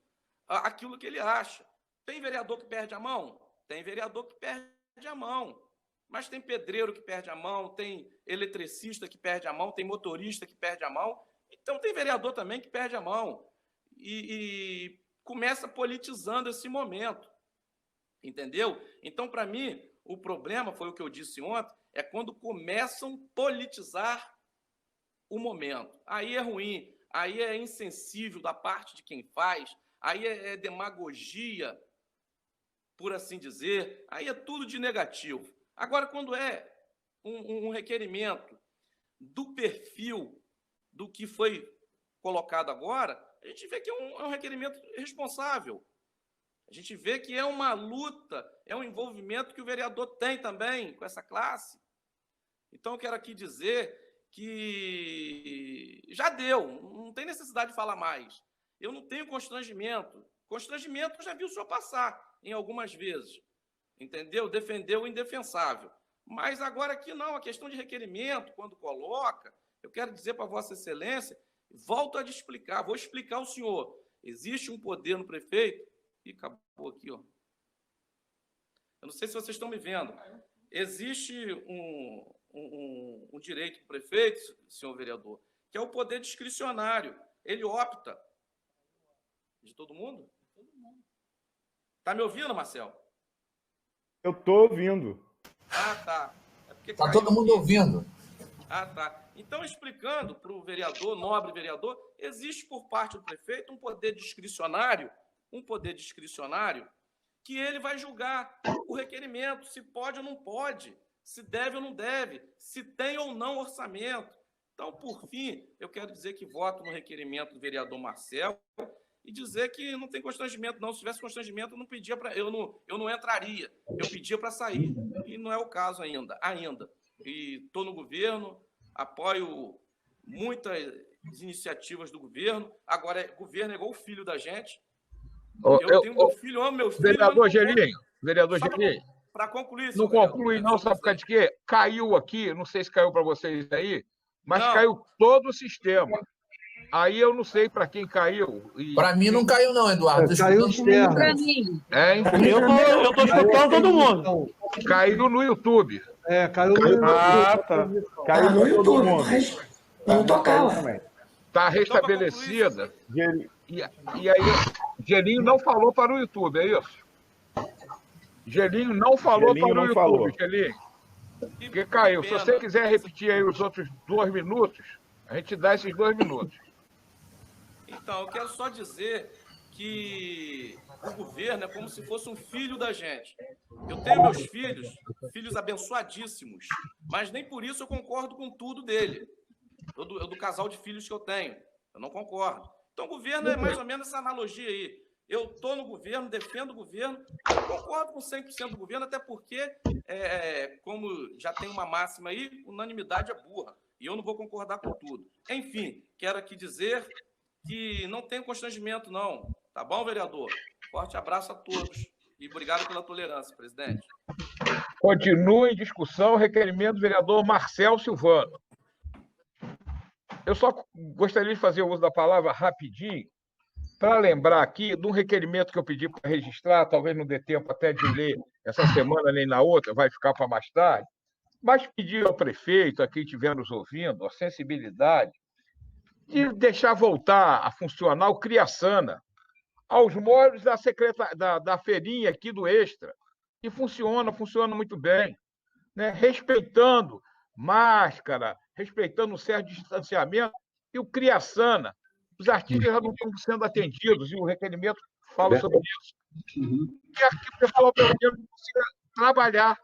aquilo que ele acha. Tem vereador que perde a mão? Tem vereador que perde a mão. Mas tem pedreiro que perde a mão, tem eletricista que perde a mão, tem motorista que perde a mão. Então, tem vereador também que perde a mão. E começa politizando esse momento. Entendeu? Então, para mim, o problema, foi o que eu disse ontem, é quando começam a politizar o momento. Aí é ruim, aí é insensível da parte de quem faz, aí é demagogia, por assim dizer, aí é tudo de negativo. Agora, quando é um requerimento do perfil do que foi colocado agora, a gente vê que é um requerimento responsável. A gente vê que é uma luta, é um envolvimento que o vereador tem também com essa classe. Então, eu quero aqui dizer que já deu, não tem necessidade de falar mais. Eu não tenho constrangimento. Constrangimento eu já vi o senhor passar em algumas vezes, entendeu? Defendeu o indefensável. Mas agora aqui não, a questão de requerimento, quando coloca, eu quero dizer para Vossa Excelência, volto a te explicar, vou explicar ao senhor. Existe um poder no prefeito, e acabou aqui, ó. Eu não sei se vocês estão me vendo. Existe um direito do prefeito, senhor vereador, que é o poder discricionário. Ele opta. De todo mundo? Está me ouvindo, Marcel? Eu estou ouvindo. Ah, tá. Está todo mundo ouvindo. Ah, tá. Então, explicando para o vereador, nobre vereador, existe por parte do prefeito um poder discricionário, que ele vai julgar o requerimento, se pode ou não pode, se deve ou não deve, se tem ou não orçamento. Então, por fim, eu quero dizer que voto no requerimento do vereador Marcel e dizer que não tem constrangimento, não. Se tivesse constrangimento, eu não pedia para, eu não entraria, eu pedia para sair. E não é o caso ainda. E estou no governo, apoio muitas iniciativas do governo. Agora, o governo é igual o filho da gente. Eu tenho meu filho, amo meu filho. Vereador Gelinho, para concluir, não conclui, não, sabe por causa de quê? Caiu aqui, não sei se caiu para vocês aí, mas não. Caiu todo o sistema. Aí eu não sei para quem caiu. Para mim não caiu, não, Eduardo. Caiu o externo. Eu estou escutando todo mundo. Caiu no YouTube. Caiu no YouTube. Tá. Caiu no YouTube, mas não tocava. Está restabelecida. E aí, Gelinho não falou para o YouTube, é isso? Gelinho não falou para o YouTube, Gelinho. Porque caiu. Se você quiser repetir aí os outros 2 minutos, a gente dá esses 2 minutos. Então, eu quero só dizer que o governo é como se fosse um filho da gente. Eu tenho meus filhos abençoadíssimos, mas nem por isso eu concordo com tudo dele. Do casal de filhos que eu tenho. Eu não concordo. Então, o governo é mais ou menos essa analogia aí. Eu estou no governo, defendo o governo, eu concordo com 100% do governo, até porque, como já tem uma máxima aí, unanimidade é burra. E eu não vou concordar com tudo. Enfim, quero aqui dizer que não tem constrangimento, não. Tá bom, vereador? Forte abraço a todos. E obrigado pela tolerância, presidente. Continua em discussão o requerimento do vereador Marcel Silvano. Eu só gostaria de fazer o uso da palavra rapidinho, para lembrar aqui de um requerimento que eu pedi para registrar, talvez não dê tempo até de ler essa semana nem na outra, vai ficar para mais tarde, mas pedir ao prefeito, a quem estiver nos ouvindo, a sensibilidade de deixar voltar a funcionar o Criaçana, aos moldes da feirinha aqui do Extra, que funciona muito bem, né? Respeitando máscara, respeitando um certo distanciamento, e o Criaçana. Os artistas já não estão sendo atendidos, e o requerimento fala sobre isso. Quer que o pessoal, pelo menos, consiga trabalhar,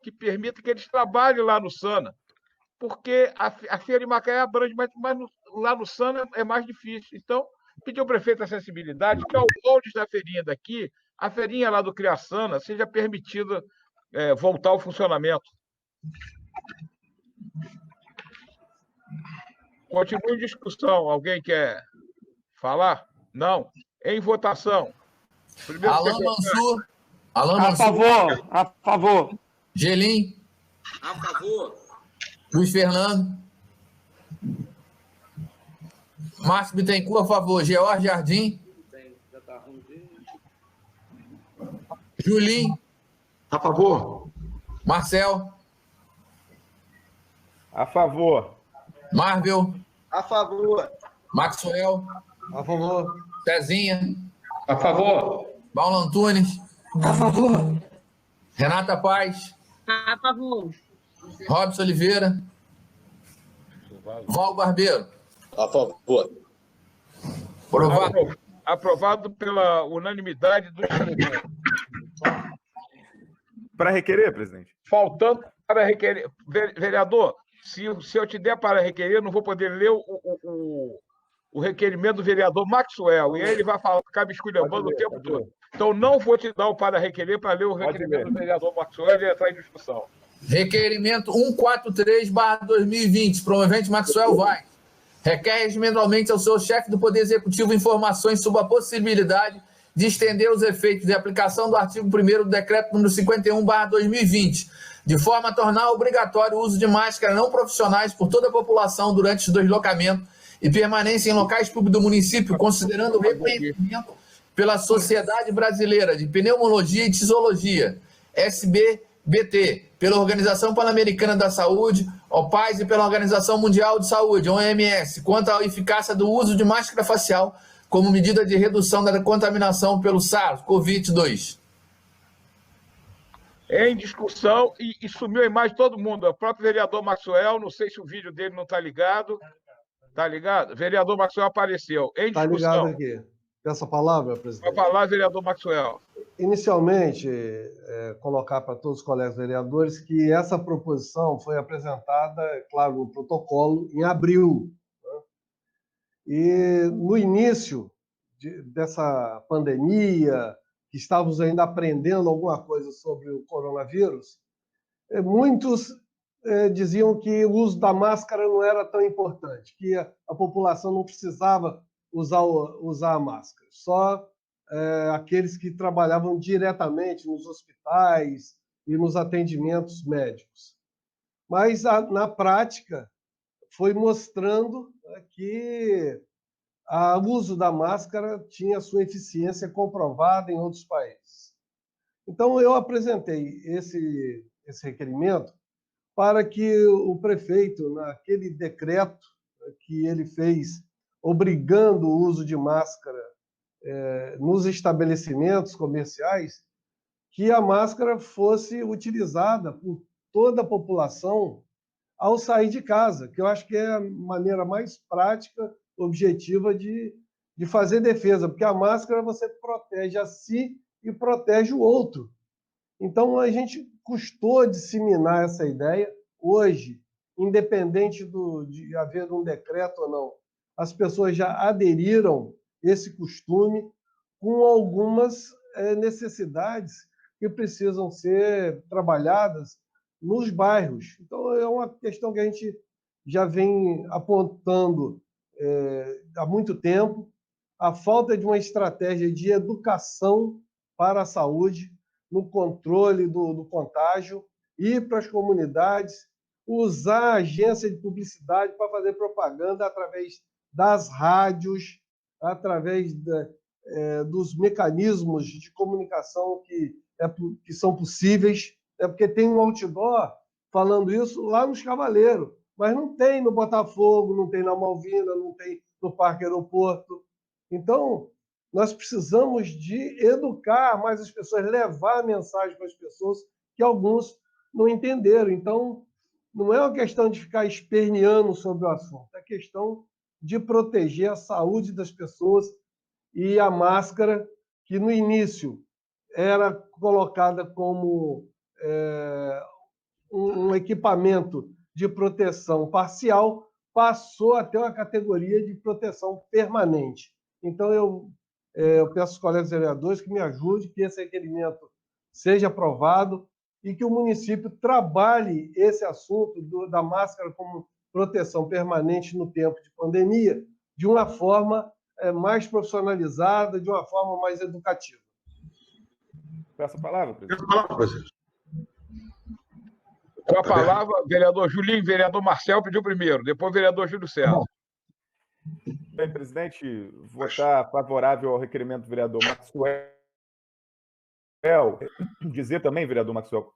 que permita que eles trabalhem lá no Sana, porque a Feira de Macaé abrange, mas lá no Sana é mais difícil. Então, pedir ao prefeito a sensibilidade que, ao molde da feirinha daqui, a feirinha lá do Criaçana seja permitida voltar ao funcionamento. Continue em discussão. Alguém quer falar? Não. Em votação. Primeiro Alan Mansur. A favor. A favor. Gelim. A favor. Luiz Fernando. Márcio Bittencourt, a favor. George Jardim. Julim. A favor. Marcel. A favor. Marvel. A favor. Maxwell. A favor. Cezinha. A favor. Paulo Antunes. A favor. Renata Paz. A favor. Robson Oliveira. Val Barbeiro. A favor. Aprovado pela unanimidade dos presentes. Para requerer, presidente? Faltando para requerer. Vereador, se eu te der para requerer, eu não vou poder ler o requerimento do vereador Maxwell, e aí ele vai ficar me esculhambando o tempo todo. Então, não vou te dar o para requerer para ler o requerimento do vereador Maxwell e entrar em discussão. Requerimento 143/2020, promovente Maxwell Vai. Requer regimentalmente ao seu chefe do Poder Executivo informações sobre a possibilidade de estender os efeitos de aplicação do artigo 1º do Decreto número 51/2020, de forma a tornar obrigatório o uso de máscaras não profissionais por toda a população durante o deslocamento e permanência em locais públicos do município, considerando o reconhecimento pela Sociedade Brasileira de Pneumologia e Tisologia, SBBT, pela Organização Pan-Americana da Saúde, OPAS, e pela Organização Mundial de Saúde, OMS, quanto à eficácia do uso de máscara facial como medida de redução da contaminação pelo SARS-CoV-2. Em discussão, e sumiu a imagem de todo mundo. O próprio vereador Maxwell, não sei se o vídeo dele não está ligado. Está ligado? Vereador Maxwell apareceu. Em discussão. Está ligado aqui. Peço a palavra, presidente. Vai falar, vereador Maxwell. Inicialmente, colocar para todos os colegas vereadores que essa proposição foi apresentada, claro, no protocolo, em abril. Né? E no início dessa pandemia, que estávamos ainda aprendendo alguma coisa sobre o coronavírus, muitos diziam que o uso da máscara não era tão importante, que a população não precisava usar a máscara, só aqueles que trabalhavam diretamente nos hospitais e nos atendimentos médicos. Mas, na prática, foi mostrando que o uso da máscara tinha sua eficiência comprovada em outros países. Então, eu apresentei esse requerimento para que o prefeito, naquele decreto que ele fez, obrigando o uso de máscara nos estabelecimentos comerciais, que a máscara fosse utilizada por toda a população ao sair de casa, que eu acho que é a maneira mais prática, objetiva de fazer defesa, porque a máscara você protege a si e protege o outro. Então, a gente custou disseminar essa ideia. Hoje, independente de haver um decreto ou não, as pessoas já aderiram esse costume com algumas necessidades que precisam ser trabalhadas nos bairros. Então, é uma questão que a gente já vem apontando há muito tempo, a falta de uma estratégia de educação para a saúde, no controle do contágio, ir para as comunidades, usar a agência de publicidade para fazer propaganda através das rádios, através dos mecanismos de comunicação que são possíveis, porque tem um outdoor falando isso lá nos Cavaleiros, mas não tem no Botafogo, não tem na Malvina, não tem no Parque Aeroporto. Então, nós precisamos de educar mais as pessoas, levar a mensagem para as pessoas, que alguns não entenderam. Então, não é uma questão de ficar esperneando sobre o assunto, é questão de proteger a saúde das pessoas e a máscara, que no início era colocada como um equipamento de proteção parcial, passou a ter uma categoria de proteção permanente. Então, eu peço aos colegas vereadores que me ajudem, que esse requerimento seja aprovado e que o município trabalhe esse assunto da máscara como proteção permanente no tempo de pandemia de uma forma mais profissionalizada, de uma forma mais educativa. Peço a palavra, presidente. Peço a palavra, presidente. Com a palavra, vereador Julinho, vereador Marcel pediu primeiro, depois o vereador Júlio César. Bem, presidente, votar favorável ao requerimento do vereador Maxwell. Dizer também, vereador Maxwell,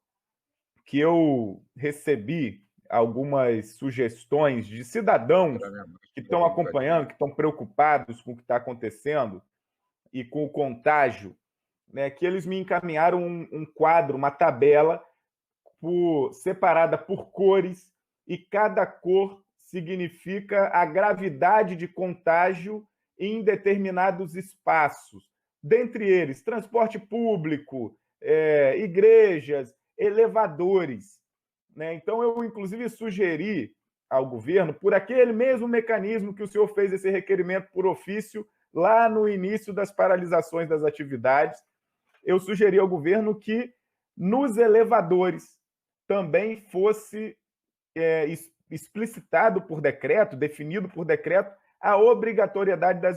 que eu recebi algumas sugestões de cidadãos que estão acompanhando, que estão preocupados com o que está acontecendo e com o contágio, né, que eles me encaminharam um quadro, uma tabela separada por cores, e cada cor significa a gravidade de contágio em determinados espaços. Dentre eles, transporte público, igrejas, elevadores, né? Então, eu, inclusive, sugeri ao governo, por aquele mesmo mecanismo que o senhor fez esse requerimento por ofício lá no início das paralisações das atividades, eu sugeri ao governo que nos elevadores também fosse explicitado por decreto, definido por decreto, a obrigatoriedade da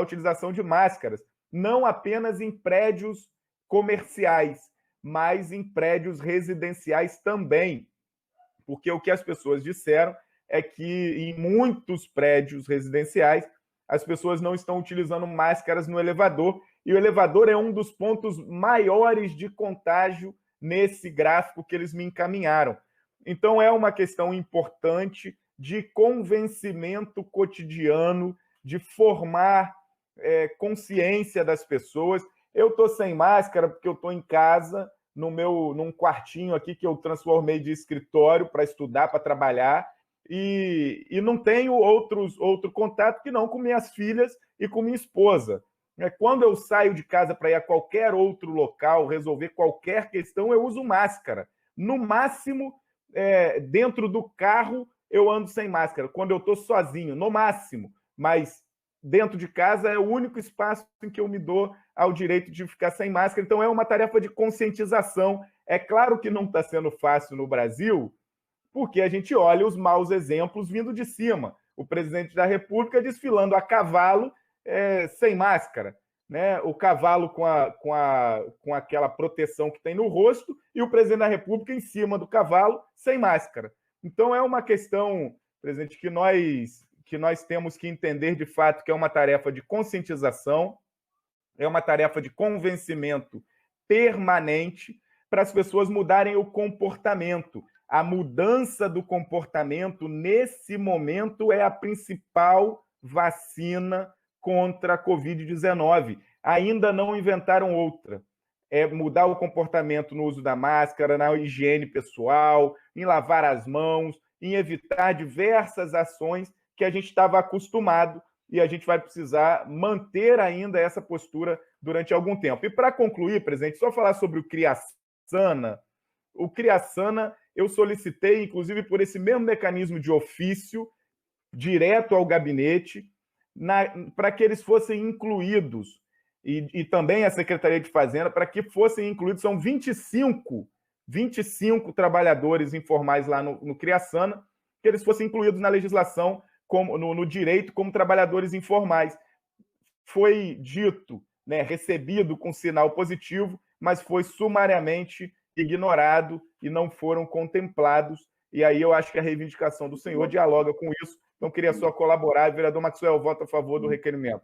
utilização de máscaras, não apenas em prédios comerciais, mas em prédios residenciais também. Porque o que as pessoas disseram é que em muitos prédios residenciais as pessoas não estão utilizando máscaras no elevador, e o elevador é um dos pontos maiores de contágio nesse gráfico que eles me encaminharam. Então, é uma questão importante de convencimento cotidiano, de formar consciência das pessoas. Eu estou sem máscara porque eu estou em casa, num quartinho aqui que eu transformei de escritório para estudar, para trabalhar, e não tenho outro contato que não com minhas filhas e com minha esposa. Quando eu saio de casa para ir a qualquer outro local, resolver qualquer questão, eu uso máscara. No máximo, dentro do carro, eu ando sem máscara. Quando eu estou sozinho, no máximo. Mas dentro de casa é o único espaço em que eu me dou ao direito de ficar sem máscara. Então, é uma tarefa de conscientização. É claro que não está sendo fácil no Brasil, porque a gente olha os maus exemplos vindo de cima. O presidente da República desfilando a cavalo sem máscara, né? O cavalo com aquela proteção que tem no rosto, e o presidente da República em cima do cavalo sem máscara. Então, é uma questão, presidente, que nós temos que entender de fato que é uma tarefa de conscientização, é uma tarefa de convencimento permanente para as pessoas mudarem o comportamento. A mudança do comportamento, nesse momento, é a principal vacina contra a Covid-19. Ainda não inventaram outra. É mudar o comportamento no uso da máscara, na higiene pessoal, em lavar as mãos, em evitar diversas ações que a gente estava acostumado, e a gente vai precisar manter ainda essa postura durante algum tempo. E para concluir, presidente, só falar sobre o Criaçana. O Criaçana eu solicitei, inclusive por esse mesmo mecanismo de ofício, direto ao gabinete, para que eles fossem incluídos, e também a Secretaria de Fazenda, para que fossem incluídos, são 25 trabalhadores informais lá no Criaçana, que eles fossem incluídos na legislação, no direito, como trabalhadores informais. Foi dito, né, recebido com sinal positivo, mas foi sumariamente ignorado e não foram contemplados. E aí eu acho que a reivindicação do senhor dialoga com isso. Então, queria só colaborar. Vereador Maxwell, vota a favor do requerimento.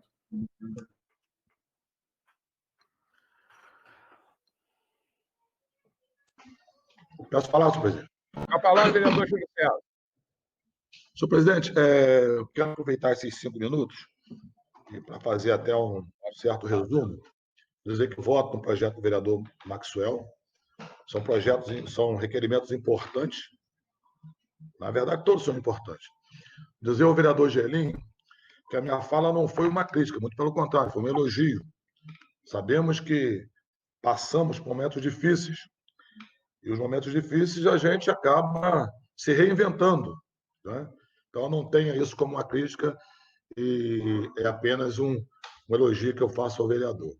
Peço a palavra, senhor presidente. A palavra, vereador Júlio César. Senhor presidente, eu quero aproveitar esses 5 minutos para fazer até um certo resumo, dizer que voto no projeto do vereador Maxwell. São requerimentos importantes Na verdade, todos são importantes. Dizer ao vereador Gelim que a minha fala não foi uma crítica, muito pelo contrário, foi um elogio. Sabemos que passamos por momentos difíceis, e os momentos difíceis a gente acaba se reinventando, né? Então, não tenha isso como uma crítica, e é apenas um elogio que eu faço ao vereador.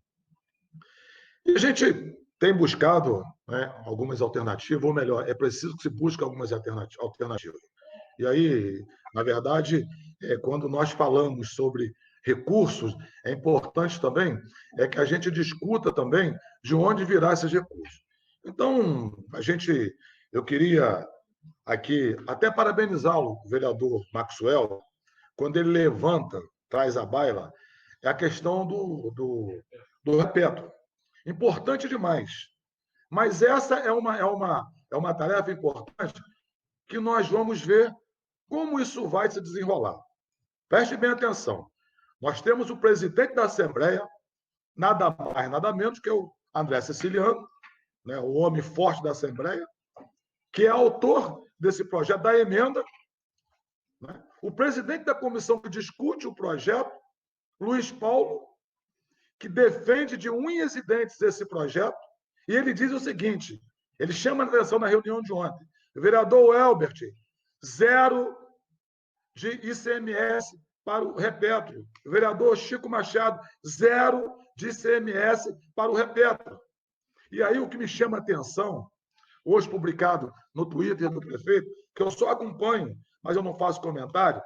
E a gente tem buscado, né, algumas alternativas, ou melhor, é preciso que se busque algumas alternativas. E aí, na verdade, quando nós falamos sobre recursos, é importante também que a gente discuta também de onde virá esses recursos. Então, eu queria aqui até parabenizá-lo, o vereador Maxwell, quando ele traz à baila, é a questão do Repetro. Importante demais. Mas essa é uma tarefa importante que nós vamos ver como isso vai se desenrolar. Preste bem atenção. Nós temos o presidente da Assembleia, nada mais, nada menos que o André Siciliano, né, o homem forte da Assembleia, que é autor desse projeto, da emenda, né? O presidente da comissão que discute o projeto, Luiz Paulo, que defende de unhas e dentes esse projeto, e ele diz o seguinte, ele chama a atenção na reunião de ontem, o vereador Elbert, 0 de ICMS para o Repetro. O vereador Chico Machado, 0 de ICMS para o Repetro. E aí o que me chama a atenção, hoje publicado no Twitter do prefeito, que eu só acompanho, mas eu não faço comentário,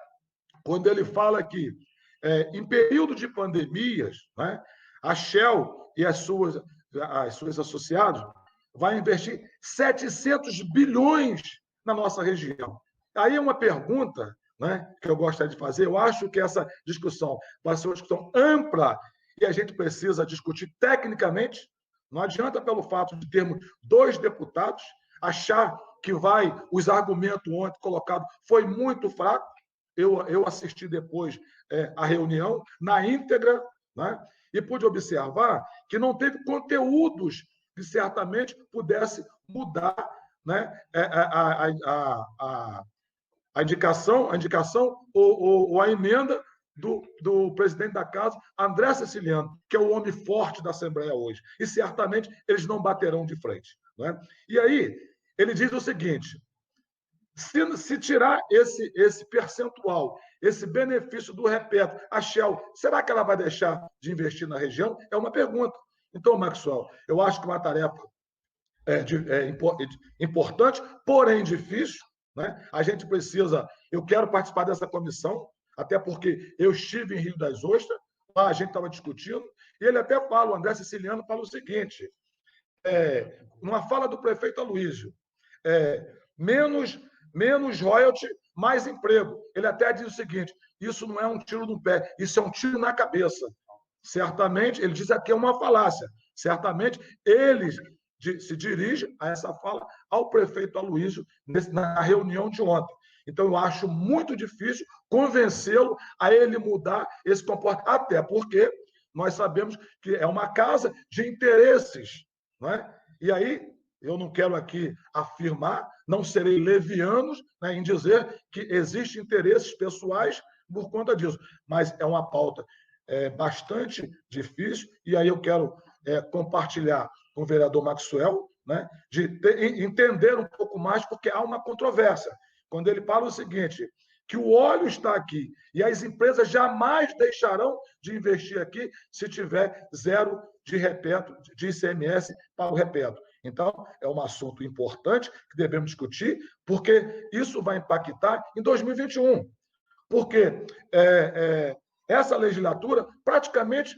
quando ele fala que, em período de pandemias, né, a Shell e as suas associadas vai investir 700 bilhões na nossa região. Aí é uma pergunta, né, que eu gostaria de fazer. Eu acho que essa discussão vai ser uma discussão ampla e a gente precisa discutir tecnicamente. Não adianta, pelo fato de termos 2 deputados, achar que os argumentos ontem colocados foi muito fraco. Eu assisti depois a reunião na íntegra, né, e pude observar que não teve conteúdos que certamente pudesse mudar, né, a indicação ou a emenda do presidente da casa, André Siciliano, que é o homem forte da Assembleia hoje. E certamente eles não baterão de frente, né? E aí, ele diz o seguinte, se tirar esse percentual, esse benefício do Repetro, a Shell, será que ela vai deixar de investir na região? É uma pergunta. Então, Maxwell, eu acho que uma tarefa importante, porém difícil, né? A gente precisa... Eu quero participar dessa comissão, até porque eu estive em Rio das Ostras, lá a gente estava discutindo, e ele até fala, o André Siciliano fala o seguinte, numa fala do prefeito Aloysio, menos royalty, mais emprego. Ele até diz o seguinte, isso não é um tiro no pé, isso é um tiro na cabeça. Certamente, ele diz aqui é uma falácia, certamente ele se dirige a essa fala ao prefeito Aloysio na reunião de ontem. Então, eu acho muito difícil convencê-lo a ele mudar esse comportamento, até porque nós sabemos que é uma casa de interesses, não é? E aí, eu não quero aqui afirmar, não serei levianos, né, em dizer que existem interesses pessoais por conta disso, mas é uma pauta bastante difícil, e aí eu quero compartilhar com o vereador Maxwell, né, de entender um pouco mais, porque há uma controvérsia. Quando ele fala o seguinte, que o óleo está aqui e as empresas jamais deixarão de investir aqui se tiver 0 de Repetro, de ICMS para o Repetro. Então, é um assunto importante que devemos discutir, porque isso vai impactar em 2021. Porque essa legislatura praticamente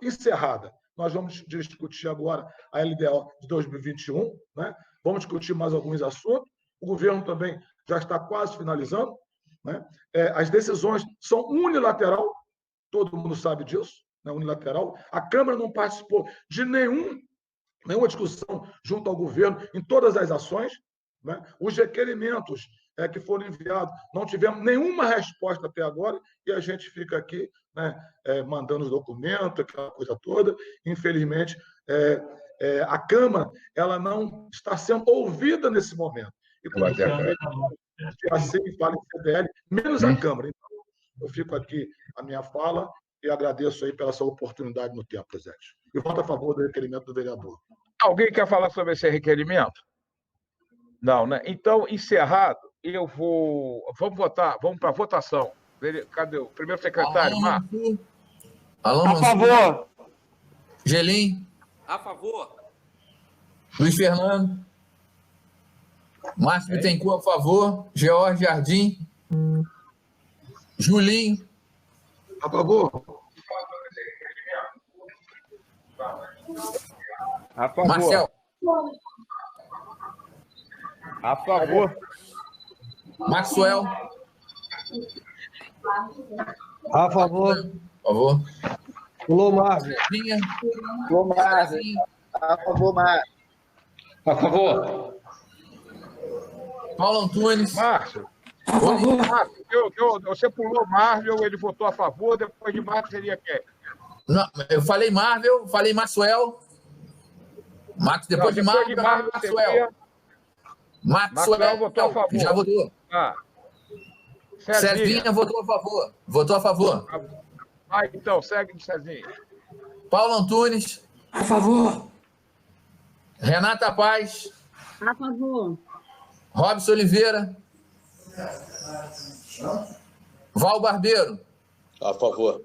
encerrada. Nós vamos discutir agora a LDO de 2021, né? Vamos discutir mais alguns assuntos. O governo também já está quase finalizando, né? As decisões são unilateral, todo mundo sabe disso, né? Unilateral. A Câmara não participou de nenhuma discussão junto ao governo em todas as ações, né? Os requerimentos que foram enviados, não tivemos nenhuma resposta até agora, e a gente fica aqui, né, mandando os documentos, aquela coisa toda. Infelizmente, a Câmara ela não está sendo ouvida nesse momento. E como assim fala em CDL, menos a Câmara. Então, eu fico aqui a minha fala e agradeço aí pela sua oportunidade no tempo, presidente. E voto a favor do requerimento do vereador. Alguém quer falar sobre esse requerimento? Não, né? Então, encerrado, eu vou... Vamos votar, vamos para a votação. Cadê o primeiro secretário, Marcos? A favor. Gelim. A favor. Luiz Fernando. Márcio Bittencourt, a favor. George Jardim. Julinho. A favor. A favor. Marcel. A favor. Maxwell. A favor. Por favor. Lomar. Lomar. A favor, Mar. A favor. Paulo Antunes. Márcio. Você pulou Marvel, ele votou a favor, depois de Marvel seria quem? Não, eu falei Marvel, falei Maxwell. Depois de Marvel, Maxwell. Maxwell votou a favor. Já votou. Cezinha votou a favor. Votou a favor. Então, segue de Cezinha. Paulo Antunes. A favor. Renata Paz. A favor. Robson Oliveira. Val Barbeiro. A favor.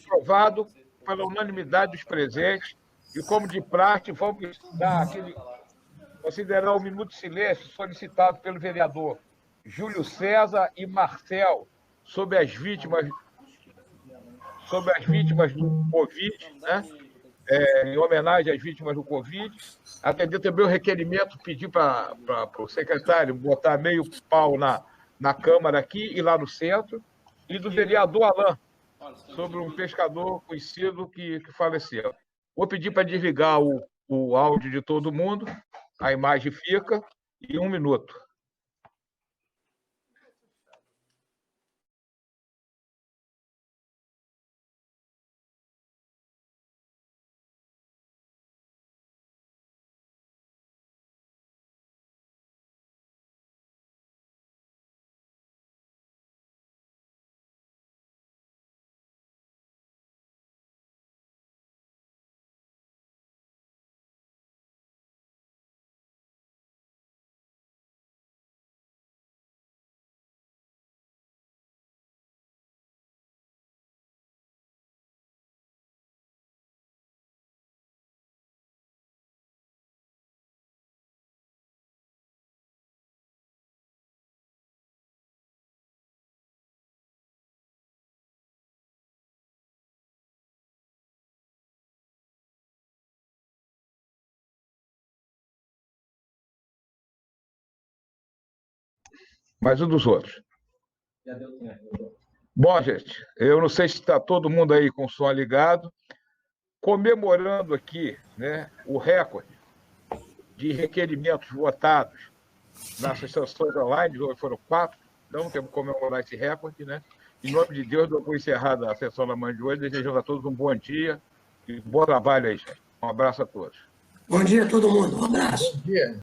Aprovado pela unanimidade dos presentes. E, como de praxe, vamos considerar o minuto de silêncio solicitado pelo vereador Júlio César e Marcel sobre as vítimas do Covid, né? Em homenagem às vítimas do Covid. Atender também o requerimento, pedir para o secretário botar meio pau na Câmara aqui e lá no centro, e do vereador Alain, sobre um pescador conhecido que faleceu. Vou pedir para desligar o áudio de todo mundo, a imagem fica, e 1 minuto. Mais um dos outros. Bom, gente, eu não sei se está todo mundo aí com o som ligado, comemorando aqui, né, o recorde de requerimentos votados nas sessões online, hoje foram 4, então temos que comemorar esse recorde, né? Em nome de Deus, eu vou encerrar a sessão da manhã de hoje, desejando a todos um bom dia e bom trabalho aí, gente. Um abraço a todos. Bom dia a todo mundo. Um abraço. Bom dia.